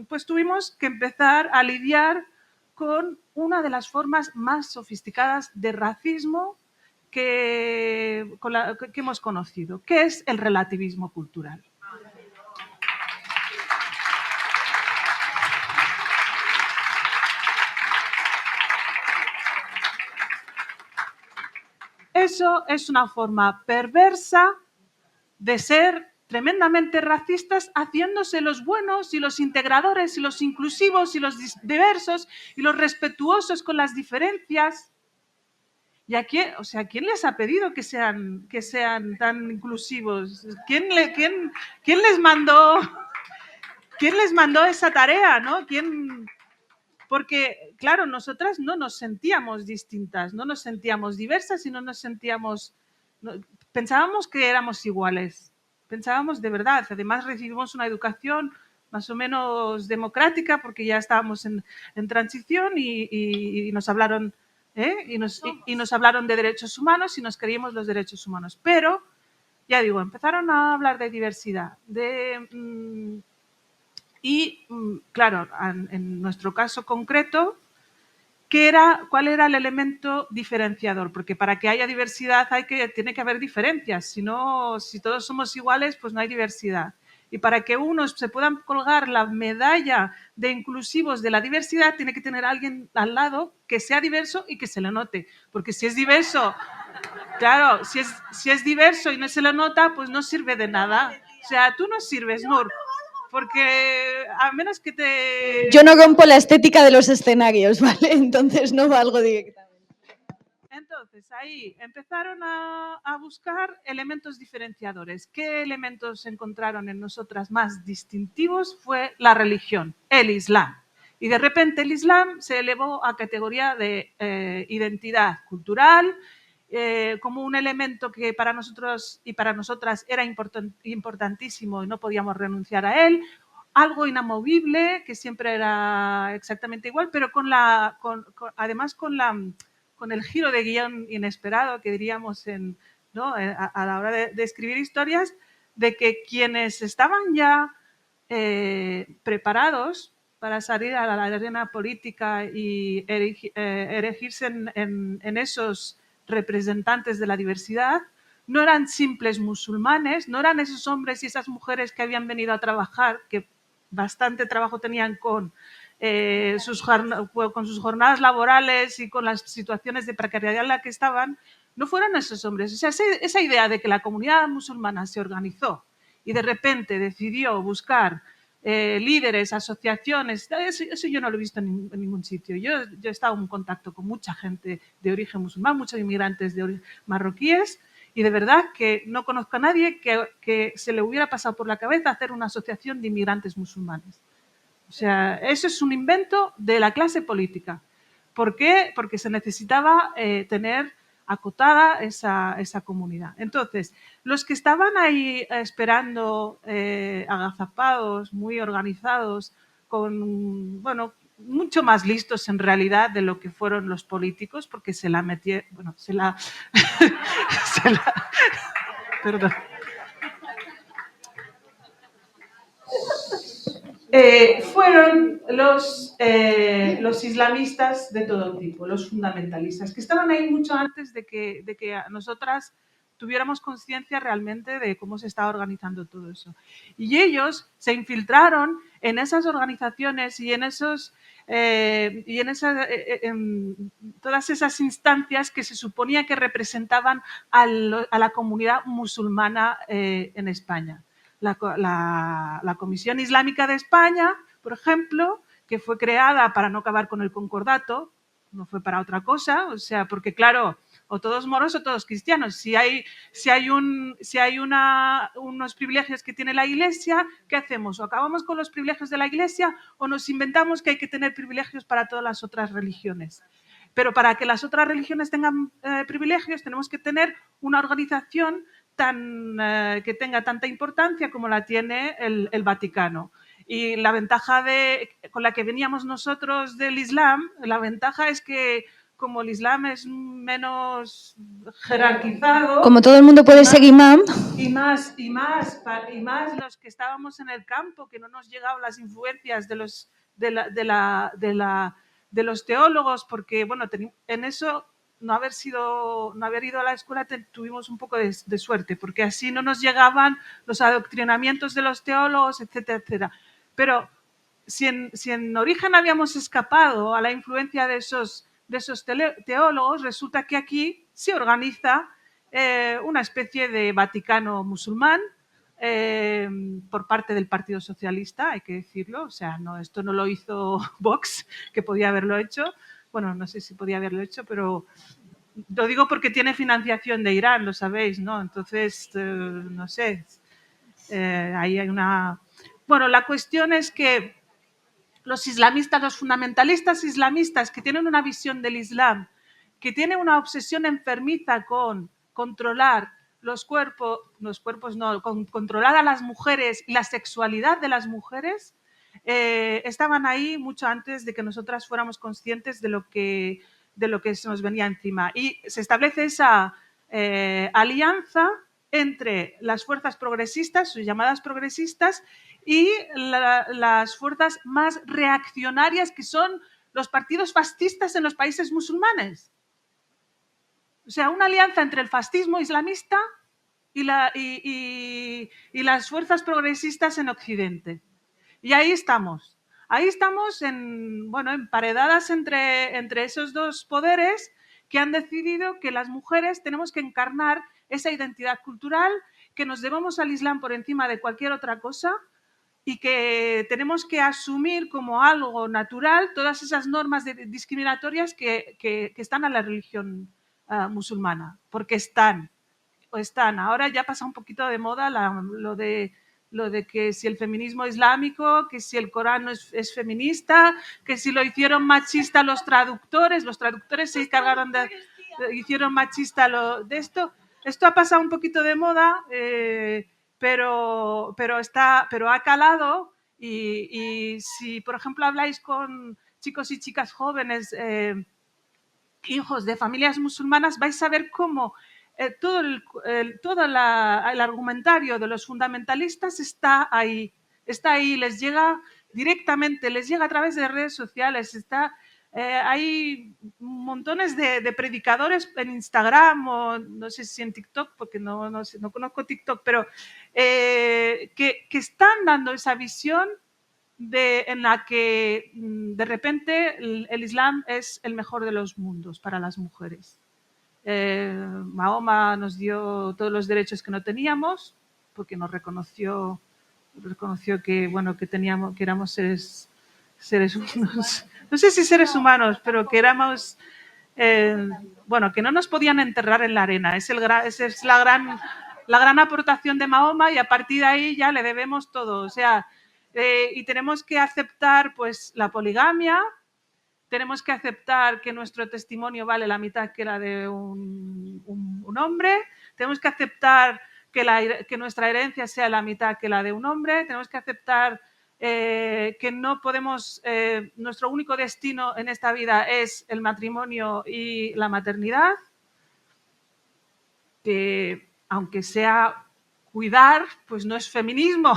pues tuvimos que empezar a lidiar con una de las formas más sofisticadas de racismo que hemos conocido, que es el relativismo cultural. Eso es una forma perversa de ser tremendamente racistas, haciéndose los buenos y los integradores y los inclusivos y los diversos y los respetuosos con las diferencias. ¿Y a quién, o sea, quién les ha pedido que sean tan inclusivos? ¿Quién les mandó esa tarea, ¿no? Porque, claro, nosotras no nos sentíamos distintas, no nos sentíamos diversas y no nos sentíamos... pensábamos que éramos iguales, pensábamos de verdad. Además recibimos una educación más o menos democrática porque ya estábamos en transición y nos hablaron, y nos hablaron de derechos humanos y nos creímos los derechos humanos. Pero, ya digo, empezaron a hablar de diversidad, y, claro, en nuestro caso concreto, ¿cuál era el elemento diferenciador? Porque para que haya diversidad tiene que haber diferencias. Si todos somos iguales, pues no hay diversidad. Y para que unos se puedan colgar la medalla de inclusivos de la diversidad, tiene que tener alguien al lado que sea diverso y que se le note. Porque si es diverso, claro, si es diverso y no se le nota, pues no sirve de nada. O sea, tú no sirves, Nur. Porque a menos que te... Yo no rompo la estética de los escenarios, ¿vale? Entonces no valgo directamente. Entonces ahí empezaron a buscar elementos diferenciadores. ¿Qué elementos encontraron en nosotras más distintivos? Fue la religión, el Islam. Y de repente el Islam se elevó a categoría de identidad cultural, como un elemento que para nosotros y para nosotras era importantísimo y no podíamos renunciar a él, algo inamovible que siempre era exactamente igual, pero además con el giro de guión inesperado que diríamos a la hora de escribir historias, de que quienes estaban ya preparados para salir a la arena política y erigirse en esos representantes de la diversidad, no eran simples musulmanes, no eran esos hombres y esas mujeres que habían venido a trabajar, que bastante trabajo tenían con sus jornadas laborales y con las situaciones de precariedad en la que estaban, no fueron esos hombres. O sea, esa idea de que la comunidad musulmana se organizó y de repente decidió buscar líderes, asociaciones, eso yo no lo he visto en ningún sitio. Yo he estado en contacto con mucha gente de origen musulmán, muchos inmigrantes marroquíes, y de verdad que no conozco a nadie que se le hubiera pasado por la cabeza hacer una asociación de inmigrantes musulmanes. O sea, eso es un invento de la clase política. ¿Por qué? Porque se necesitaba tener acotada esa comunidad. Entonces, los que estaban ahí esperando, agazapados, muy organizados, mucho más listos en realidad de lo que fueron los políticos, porque perdón. Fueron los islamistas de todo tipo, los fundamentalistas, que estaban ahí mucho antes de que nosotras tuviéramos conciencia realmente de cómo se estaba organizando todo eso. Y ellos se infiltraron en esas organizaciones y en todas esas instancias que se suponía que representaban a la comunidad musulmana en España. La Comisión Islámica de España, por ejemplo, que fue creada para no acabar con el concordato, no fue para otra cosa, o sea, porque claro, o todos moros o todos cristianos. Si hay unos privilegios que tiene la Iglesia, ¿qué hacemos? O acabamos con los privilegios de la Iglesia o nos inventamos que hay que tener privilegios para todas las otras religiones. Pero para que las otras religiones tengan privilegios tenemos que tener una organización que tenga tanta importancia como la tiene el Vaticano. Y la ventaja con la que veníamos nosotros del Islam, la ventaja es que como el Islam es menos jerarquizado... Como todo el mundo puede ser imam. Y más los que estábamos en el campo, que no nos llegaban las influencias de los teólogos, porque, bueno, en eso... no haber ido a la escuela tuvimos un poco de suerte, porque así no nos llegaban los adoctrinamientos de los teólogos, etcétera, etcétera. Pero si en origen habíamos escapado a la influencia de esos teólogos, resulta que aquí se organiza una especie de Vaticano musulmán por parte del Partido Socialista, hay que decirlo. O sea, esto no lo hizo Vox, que podía haberlo hecho. Bueno, no sé si podía haberlo hecho, pero lo digo porque tiene financiación de Irán, lo sabéis, ¿no? Entonces, no sé, ahí hay una... Bueno, la cuestión es que los islamistas, los fundamentalistas islamistas que tienen una visión del Islam, que tienen una obsesión enfermiza con controlar controlar a las mujeres y la sexualidad de las mujeres, estaban ahí mucho antes de que nosotras fuéramos conscientes de lo que se nos venía encima. Y se establece esa alianza entre las fuerzas progresistas, sus llamadas progresistas, y las fuerzas más reaccionarias, que son los partidos fascistas en los países musulmanes. O sea, una alianza entre el fascismo islamista y las fuerzas progresistas en Occidente. Y ahí estamos. Ahí estamos emparedadas entre esos dos poderes que han decidido que las mujeres tenemos que encarnar esa identidad cultural, que nos debemos al Islam por encima de cualquier otra cosa y que tenemos que asumir como algo natural todas esas normas discriminatorias que están a la religión musulmana, porque están. Ahora ya pasa un poquito de moda lo de que si el feminismo islámico, que si el Corán es feminista, que si lo hicieron machista los traductores se encargaron hicieron machista de esto. Esto ha pasado un poquito de moda, pero ha calado y si, por ejemplo, habláis con chicos y chicas jóvenes, hijos de familias musulmanas, vais a ver cómo todo el argumentario de los fundamentalistas está ahí, les llega directamente, les llega a través de redes sociales, hay montones de predicadores en Instagram o no sé si en TikTok, porque no conozco TikTok, pero que están dando esa visión en la que de repente el Islam es el mejor de los mundos para las mujeres. Mahoma nos dio todos los derechos que no teníamos, porque nos reconoció que éramos seres humanos, no sé si seres humanos, pero que éramos, que no nos podían enterrar en la arena. Esa es la gran aportación de Mahoma, y a partir de ahí ya le debemos todo. O sea, y tenemos que aceptar pues la poligamia, tenemos que aceptar que nuestro testimonio vale la mitad que la de un hombre, tenemos que aceptar que nuestra herencia sea la mitad que la de un hombre, tenemos que aceptar que no podemos, nuestro único destino en esta vida es el matrimonio y la maternidad, que aunque sea cuidar, pues no es feminismo.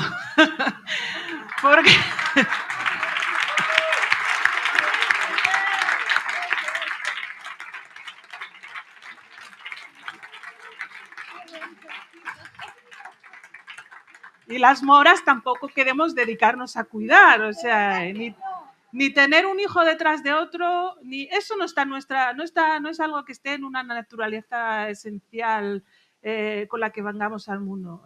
Porque... Y las moras tampoco queremos dedicarnos a cuidar, o sea, ni tener un hijo detrás de otro, ni eso no es algo que esté en una naturaleza esencial con la que vengamos al mundo.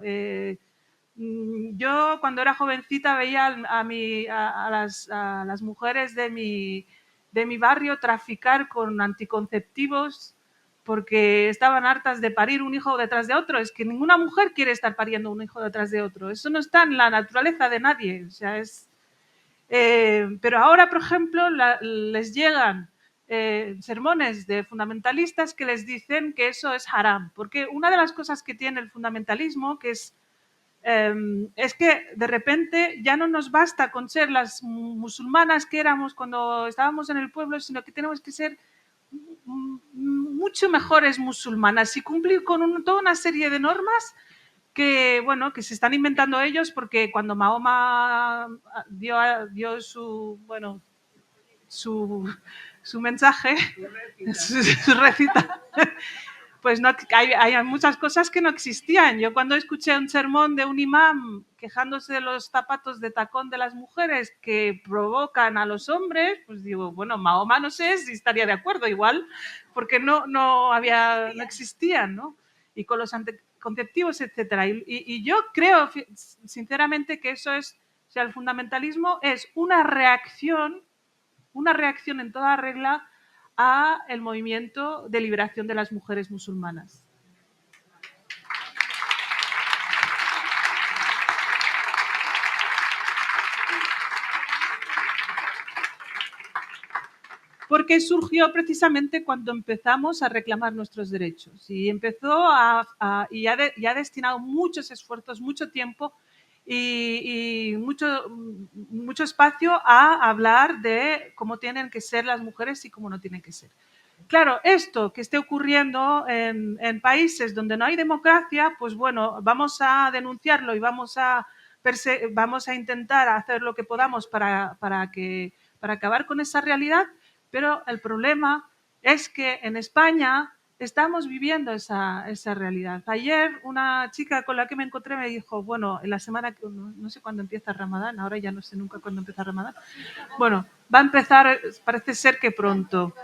Yo cuando era jovencita veía a las mujeres de mi barrio traficar con anticonceptivos porque estaban hartas de parir un hijo detrás de otro. Es que ninguna mujer quiere estar pariendo un hijo detrás de otro. Eso no está en la naturaleza de nadie. O sea, pero ahora, por ejemplo, les llegan sermones de fundamentalistas que les dicen que eso es haram. Porque una de las cosas que tiene el fundamentalismo es que de repente ya no nos basta con ser las musulmanas que éramos cuando estábamos en el pueblo, sino que tenemos que ser mucho mejores musulmanas y cumplir con toda una serie de normas que, bueno, que se están inventando ellos, porque cuando Mahoma dio su, bueno, su mensaje, su recita, pues no, hay muchas cosas que no existían. Yo cuando escuché un sermón de un imam quejándose de los zapatos de tacón de las mujeres que provocan a los hombres, pues digo, bueno, Mahoma no sé si estaría de acuerdo igual, porque no existían, ¿no? Y con los anticonceptivos, etcétera. Y yo creo sinceramente que eso es, o sea, el fundamentalismo es una reacción en toda regla a el movimiento de liberación de las mujeres musulmanas. Porque surgió precisamente cuando empezamos a reclamar nuestros derechos y empezó y ha destinado muchos esfuerzos, mucho tiempo y mucho espacio a hablar de cómo tienen que ser las mujeres y cómo no tienen que ser. Claro, esto que esté ocurriendo en países donde no hay democracia, pues bueno, vamos a denunciarlo y vamos a intentar hacer lo que podamos para acabar con esa realidad, pero el problema es que en España estamos viviendo esa realidad. Ayer una chica con la que me encontré me dijo, bueno, en la semana, no sé cuándo empieza Ramadán, ahora ya no sé nunca cuándo empieza Ramadán. Bueno, va a empezar, parece ser que pronto.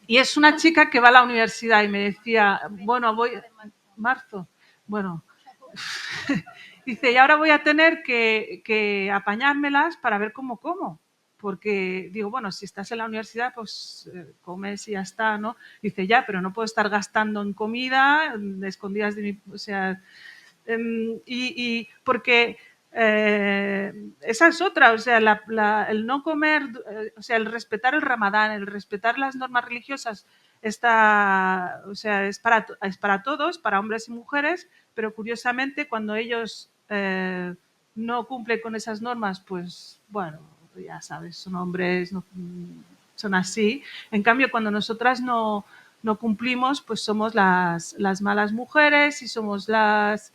Y es una chica que va a la universidad y me decía, bueno, voy, marzo, bueno, dice, y ahora voy a tener que apañármelas para ver cómo como. Porque digo, bueno, si estás en la universidad, pues comes y ya está, ¿no? Dice, ya, pero no puedo estar gastando en comida, escondidas de mi... O sea, y porque esa es otra, o sea, el no comer, o sea, el respetar el Ramadán, el respetar las normas religiosas, o sea, es para todos, para hombres y mujeres, pero curiosamente cuando ellos no cumplen con esas normas, pues bueno, ya sabes, son hombres, son así. En cambio, cuando nosotras no cumplimos, pues somos las malas mujeres y somos las...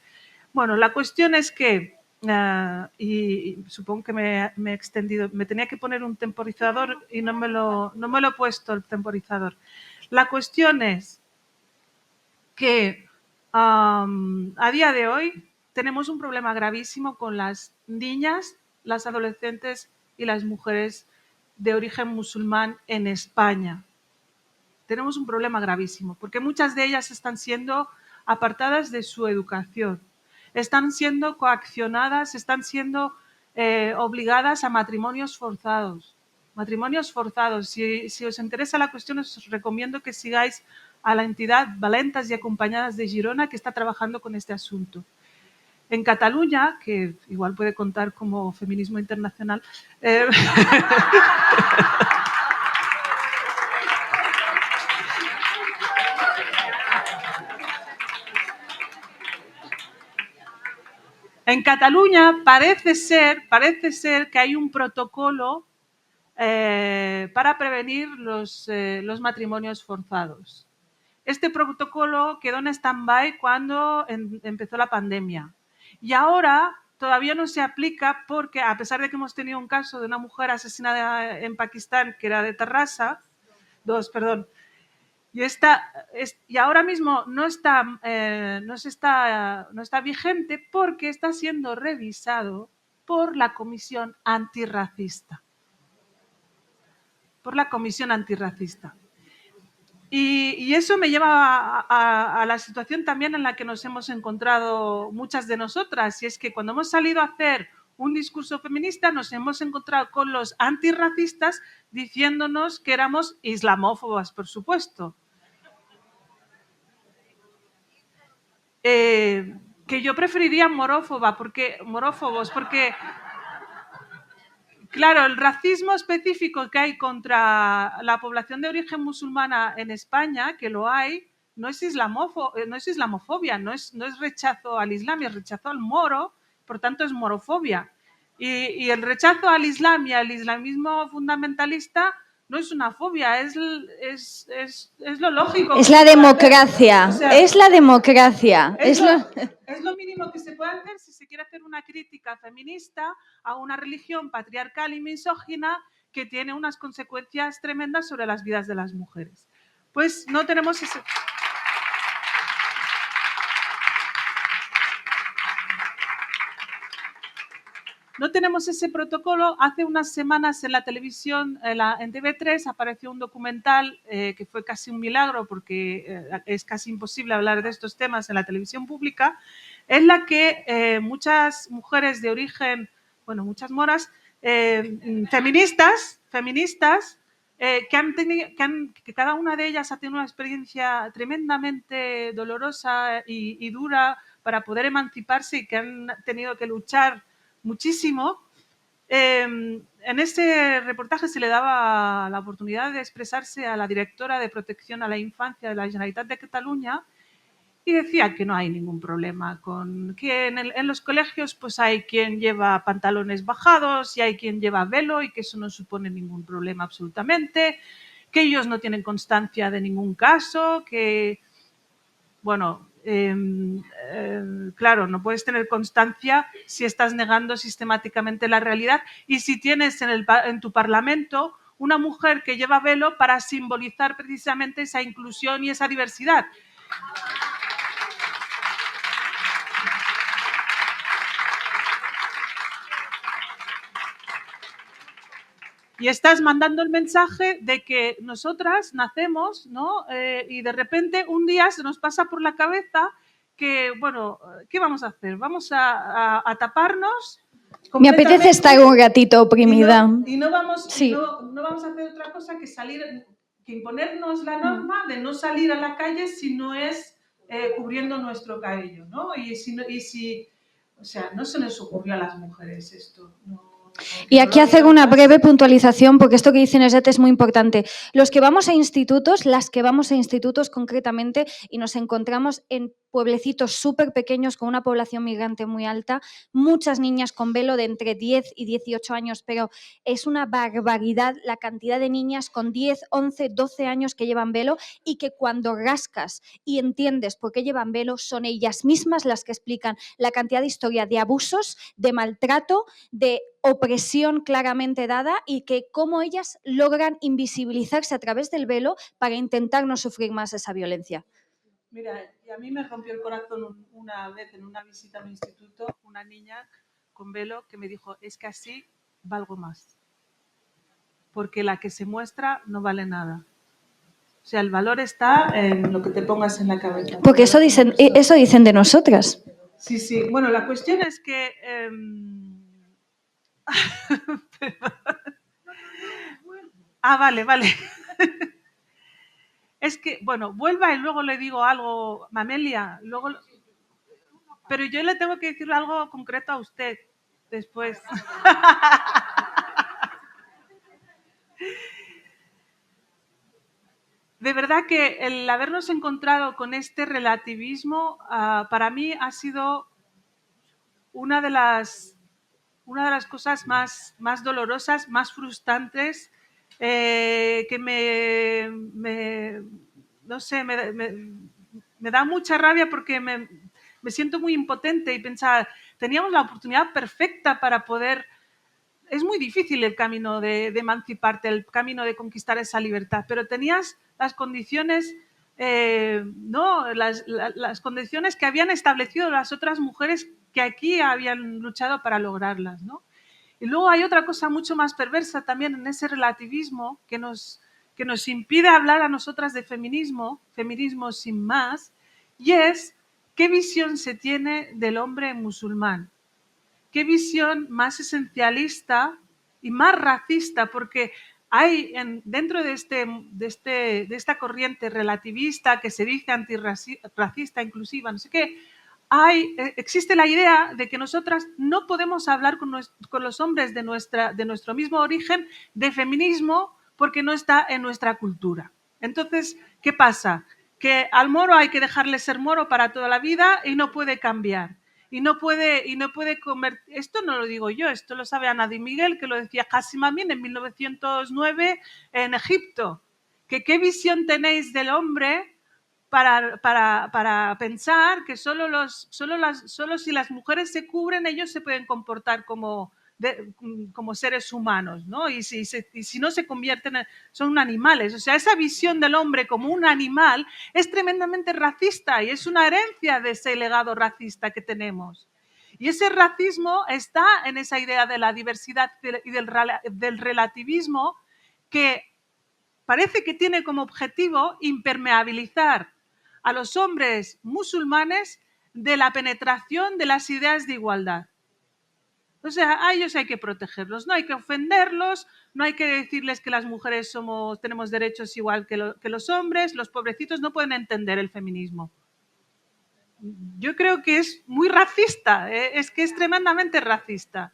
Bueno, la cuestión es que, y supongo que me he extendido, me tenía que poner un temporizador y no me lo he puesto el temporizador. La cuestión es que a día de hoy tenemos un problema gravísimo con las niñas, las adolescentes y las mujeres de origen musulmán en España. Tenemos un problema gravísimo porque muchas de ellas están siendo apartadas de su educación, están siendo coaccionadas, están siendo obligadas a matrimonios forzados. Matrimonios forzados. Si os interesa la cuestión, os recomiendo que sigáis a la entidad Valentas y Acompañadas de Girona, que está trabajando con este asunto. En Cataluña, que igual puede contar como feminismo internacional, en Cataluña parece ser que hay un protocolo para prevenir los matrimonios forzados. Este protocolo quedó en stand-by cuando empezó la pandemia. Y ahora todavía no se aplica porque, a pesar de que hemos tenido un caso de una mujer asesinada en Pakistán, que era de Terrassa, y ahora mismo no está vigente porque está siendo revisado por la Comisión Antirracista. Y eso me lleva a la situación también en la que nos hemos encontrado muchas de nosotras, y es que cuando hemos salido a hacer un discurso feminista nos hemos encontrado con los antirracistas diciéndonos que éramos islamófobas, por supuesto. Que yo preferiría morófobos, porque claro, el racismo específico que hay contra la población de origen musulmana en España, que lo hay, no es islamofobia, no es rechazo al islam, es rechazo al moro, por tanto es morofobia. Y el rechazo al islam y al islamismo fundamentalista no es una fobia, es lo lógico. Es la democracia, es la democracia. Es lo mínimo que se puede hacer si se quiere hacer una crítica feminista a una religión patriarcal y misógina que tiene unas consecuencias tremendas sobre las vidas de las mujeres. Pues no tenemos ese... No tenemos ese protocolo. Hace unas semanas en la televisión, en TV3, apareció un documental que fue casi un milagro porque es casi imposible hablar de estos temas en la televisión pública, en la que muchas mujeres de origen, bueno, muchas moras, feministas, que cada una de ellas ha tenido una experiencia tremendamente dolorosa y dura para poder emanciparse y que han tenido que luchar muchísimo. En este reportaje se le daba la oportunidad de expresarse a la directora de Protección a la Infancia de la Generalitat de Cataluña y decía que no hay ningún problema, con que en los colegios pues hay quien lleva pantalones bajados y hay quien lleva velo y que eso no supone ningún problema absolutamente, que ellos no tienen constancia de ningún caso, que, bueno, claro, no puedes tener constancia si estás negando sistemáticamente la realidad y si tienes en tu Parlamento una mujer que lleva velo para simbolizar precisamente esa inclusión y esa diversidad. Y estás mandando el mensaje de que nosotras nacemos, ¿no? Y de repente un día se nos pasa por la cabeza que, bueno, ¿qué vamos a hacer? ¿Vamos a taparnos? Me apetece estar un ratito oprimida. Y no vamos Sí. no vamos a hacer otra cosa que imponernos la norma de no salir a la calle si no es cubriendo nuestro cabello, ¿no? O sea, no se nos ocurrió a las mujeres esto, no. Y aquí hacer una breve puntualización, porque esto que dice Nesret es muy importante. Los que vamos a institutos, las que vamos a institutos concretamente, y nos encontramos en pueblecitos súper pequeños con una población migrante muy alta, muchas niñas con velo de entre 10 y 18 años, pero es una barbaridad la cantidad de niñas con 10, 11, 12 años que llevan velo y que cuando rascas y entiendes por qué llevan velo, son ellas mismas las que explican la cantidad de historia de abusos, de maltrato, de opresión claramente dada y que cómo ellas logran invisibilizarse a través del velo para intentar no sufrir más esa violencia. Mira, y a mí me rompió el corazón una vez en una visita a mi instituto, una niña con velo que me dijo, es que así valgo más, porque la que se muestra no vale nada. O sea, el valor está en lo que te pongas en la cabeza. Porque eso dicen de nosotras. Sí, sí. Bueno, la cuestión es que... vale. Es que, bueno, vuelva y luego le digo algo, Mamelia, luego... Pero yo le tengo que decir algo concreto a usted después. De verdad que el habernos encontrado con este relativismo para mí ha sido una de las cosas más dolorosas, más frustrantes, que me da mucha rabia porque me siento muy impotente y pensar, teníamos la oportunidad perfecta para poder... Es muy difícil el camino de emanciparte, el camino de conquistar esa libertad, pero tenías las condiciones, las condiciones que habían establecido las otras mujeres que aquí habían luchado para lograrlas, ¿no? Y luego hay otra cosa mucho más perversa también en ese relativismo que nos impide hablar a nosotras de feminismo sin más, y es qué visión se tiene del hombre musulmán. Qué visión más esencialista y más racista, porque hay dentro de esta corriente relativista que se dice antirracista, inclusiva, no sé qué, existe la idea de que nosotras no podemos hablar con los hombres de nuestro mismo origen de feminismo porque no está en nuestra cultura. Entonces, ¿qué pasa? Que al moro hay que dejarle ser moro para toda la vida y no puede cambiar. y no puede comer. Esto no lo digo yo, esto lo sabe Ana Di Miguel, que lo decía Hassim Amin en 1909 en Egipto. Que qué visión tenéis del hombre para pensar que solo si las mujeres se cubren, ellos se pueden comportar como seres humanos, ¿no? Y si no se convierten son animales. O sea, esa visión del hombre como un animal es tremendamente racista y es una herencia de ese legado racista que tenemos. Y ese racismo está en esa idea de la diversidad y del relativismo que parece que tiene como objetivo impermeabilizar a los hombres musulmanes de la penetración de las ideas de igualdad. O sea, a ellos hay que protegerlos, no hay que ofenderlos, no hay que decirles que las mujeres tenemos derechos igual que los hombres, los pobrecitos no pueden entender el feminismo. Yo creo que es muy racista, es que es tremendamente racista.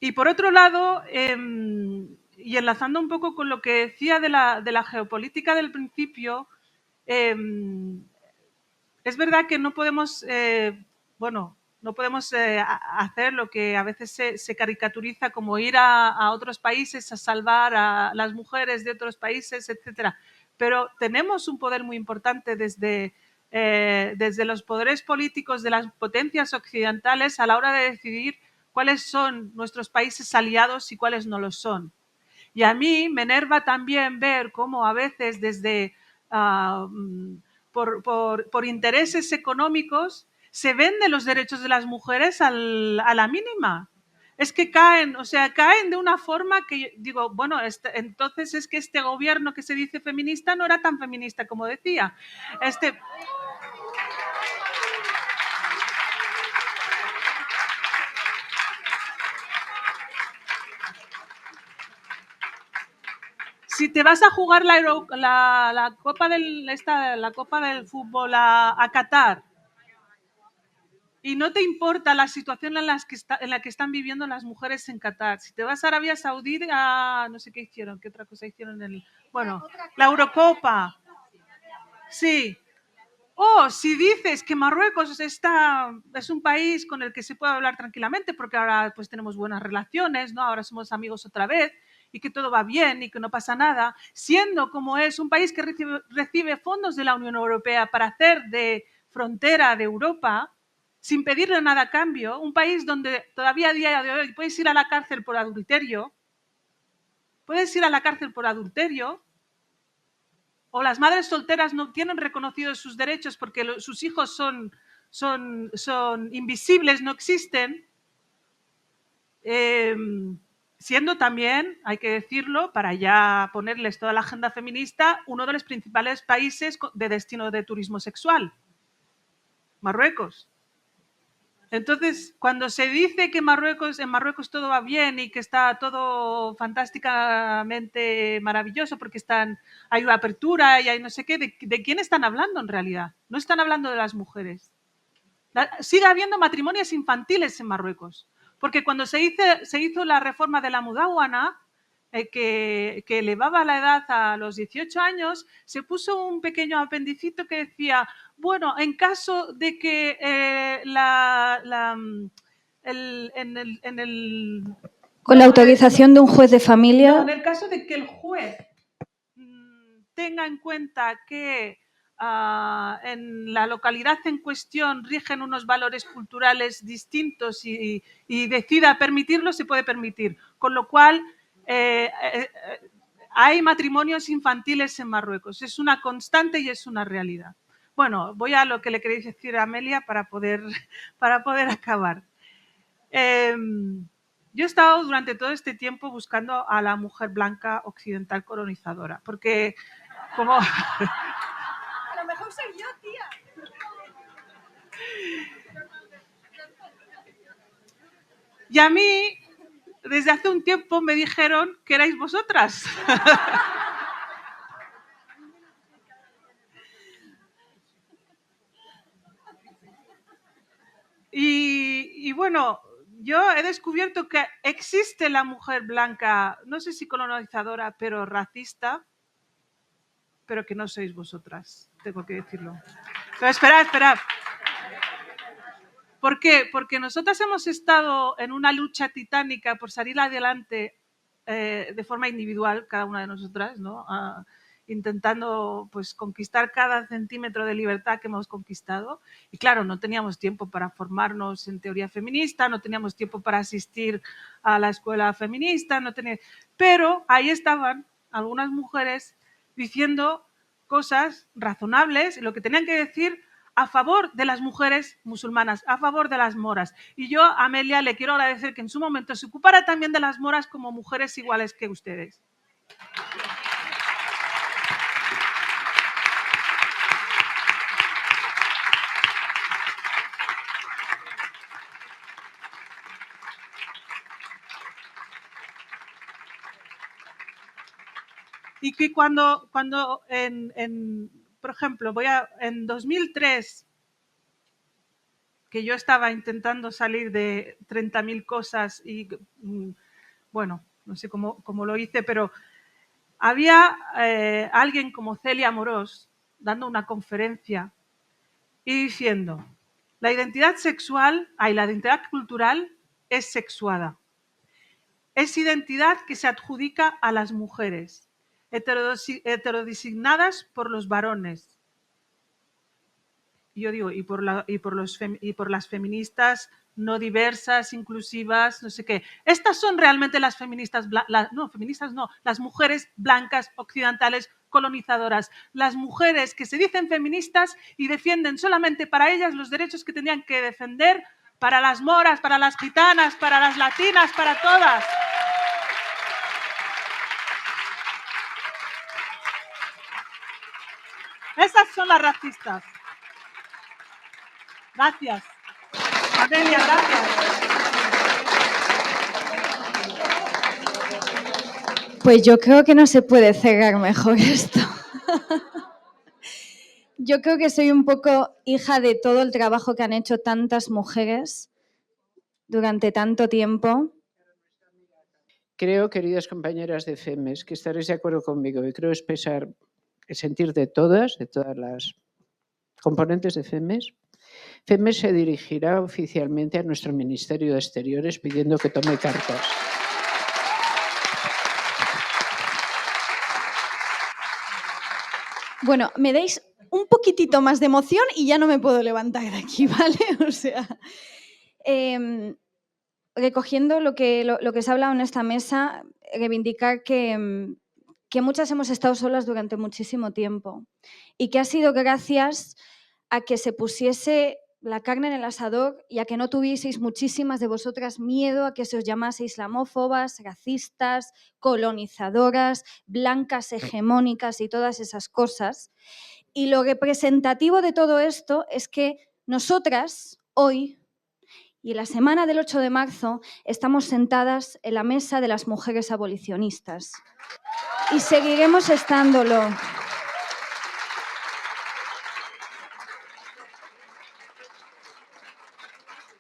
Y por otro lado, y enlazando un poco con lo que decía de la geopolítica del principio, es verdad que no podemos, hacer lo que a veces se caricaturiza como ir a otros países a salvar a las mujeres de otros países, etcétera. Pero tenemos un poder muy importante desde los poderes políticos de las potencias occidentales a la hora de decidir cuáles son nuestros países aliados y cuáles no lo son. Y a mí me enerva también ver cómo a veces desde por intereses económicos se venden los derechos de las mujeres a la mínima. Es que caen de una forma que digo, bueno, entonces es que este gobierno que se dice feminista no era tan feminista como decía. Si te vas a jugar la Copa del Fútbol a Qatar y no te importa la situación en la que están viviendo las mujeres en Qatar, si te vas a Arabia Saudí, no sé qué hicieron, qué otra cosa hicieron la Eurocopa. Sí. O si dices que Marruecos es un país con el que se puede hablar tranquilamente porque ahora pues tenemos buenas relaciones, ¿no? Ahora somos amigos otra vez y que todo va bien y que no pasa nada, siendo como es un país que recibe fondos de la Unión Europea para hacer de frontera de Europa, sin pedirle nada a cambio, un país donde todavía a día de hoy puedes ir a la cárcel por adulterio, o las madres solteras no tienen reconocidos sus derechos porque sus hijos son invisibles, no existen, siendo también, hay que decirlo, para ya ponerles toda la agenda feminista, uno de los principales países de destino de turismo sexual, Marruecos. Entonces, cuando se dice que en Marruecos todo va bien y que está todo fantásticamente maravilloso porque hay una apertura y hay no sé qué, ¿de quién están hablando en realidad? No están hablando de las mujeres. Sigue habiendo matrimonios infantiles en Marruecos, porque cuando se hizo la reforma de la mudáwana, que elevaba la edad a los 18 años, se puso un pequeño apendicito que decía, bueno, en caso de que Con la autorización de un juez de familia. No, en el caso de que el juez tenga en cuenta que en la localidad en cuestión rigen unos valores culturales distintos y decida permitirlo, se puede permitir. Con lo cual, hay matrimonios infantiles en Marruecos. Es una constante y es una realidad. Bueno, voy a lo que le queréis decir a Amelia para poder acabar. Yo he estado durante todo este tiempo buscando a la mujer blanca occidental colonizadora, porque como... A lo mejor soy yo, tía. Y a mí, desde hace un tiempo me dijeron que erais vosotras. Y bueno, yo he descubierto que existe la mujer blanca, no sé si colonizadora, pero racista, pero que no sois vosotras, tengo que decirlo. Pero esperad. ¿Por qué? Porque nosotras hemos estado en una lucha titánica por salir adelante de forma individual, cada una de nosotras, ¿no? Intentando pues, conquistar cada centímetro de libertad que hemos conquistado. Y claro, no teníamos tiempo para formarnos en teoría feminista, no teníamos tiempo para asistir a la escuela feminista, pero ahí estaban algunas mujeres diciendo cosas razonables, lo que tenían que decir a favor de las mujeres musulmanas, a favor de las moras. Y yo, a Amelia, le quiero agradecer que en su momento se ocupara también de las moras como mujeres iguales que ustedes. Y que cuando por ejemplo, en 2003, que yo estaba intentando salir de 30.000 cosas y, bueno, no sé cómo lo hice, pero había alguien como Celia Morós dando una conferencia y diciendo, la identidad sexual, la identidad cultural es sexuada. Es identidad que se adjudica a las mujeres, heterodesignadas por los varones. Y yo digo, y por las feministas no diversas, inclusivas, no sé qué. Estas son realmente las feministas, las mujeres blancas, occidentales, colonizadoras. Las mujeres que se dicen feministas y defienden solamente para ellas los derechos que tenían que defender para las moras, para las gitanas, para las latinas, para todas. Esas son las racistas. Gracias. Amelia, gracias. Pues yo creo que no se puede cerrar mejor esto. Yo creo que soy un poco hija de todo el trabajo que han hecho tantas mujeres durante tanto tiempo. Creo, queridas compañeras de FEMES, que estaréis de acuerdo conmigo y creo expresar el sentir de todas las componentes de FEMES. FEMES se dirigirá oficialmente a nuestro Ministerio de Exteriores pidiendo que tome cartas. Bueno, me dais un poquitito más de emoción y ya no me puedo levantar de aquí, ¿vale? O sea, recogiendo lo que se ha hablado en esta mesa, reivindicar que muchas hemos estado solas durante muchísimo tiempo y que ha sido gracias a que se pusiese la carne en el asador y a que no tuvieseis muchísimas de vosotras miedo a que se os llamase islamófobas, racistas, colonizadoras, blancas hegemónicas y todas esas cosas. Y lo representativo de todo esto es que nosotras, hoy, y en la semana del 8 de marzo, estamos sentadas en la mesa de las mujeres abolicionistas. Y seguiremos estándolo.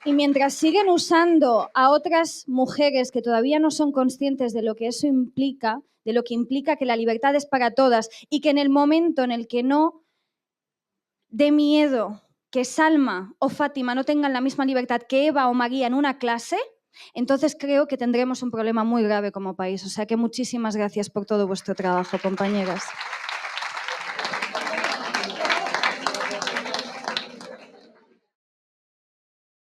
Y mientras siguen usando a otras mujeres que todavía no son conscientes de lo que eso implica, de lo que implica que la libertad es para todas y que en el momento en el que no dé miedo que Salma o Fátima no tengan la misma libertad que Eva o María en una clase, entonces creo que tendremos un problema muy grave como país. O sea que muchísimas gracias por todo vuestro trabajo, compañeras.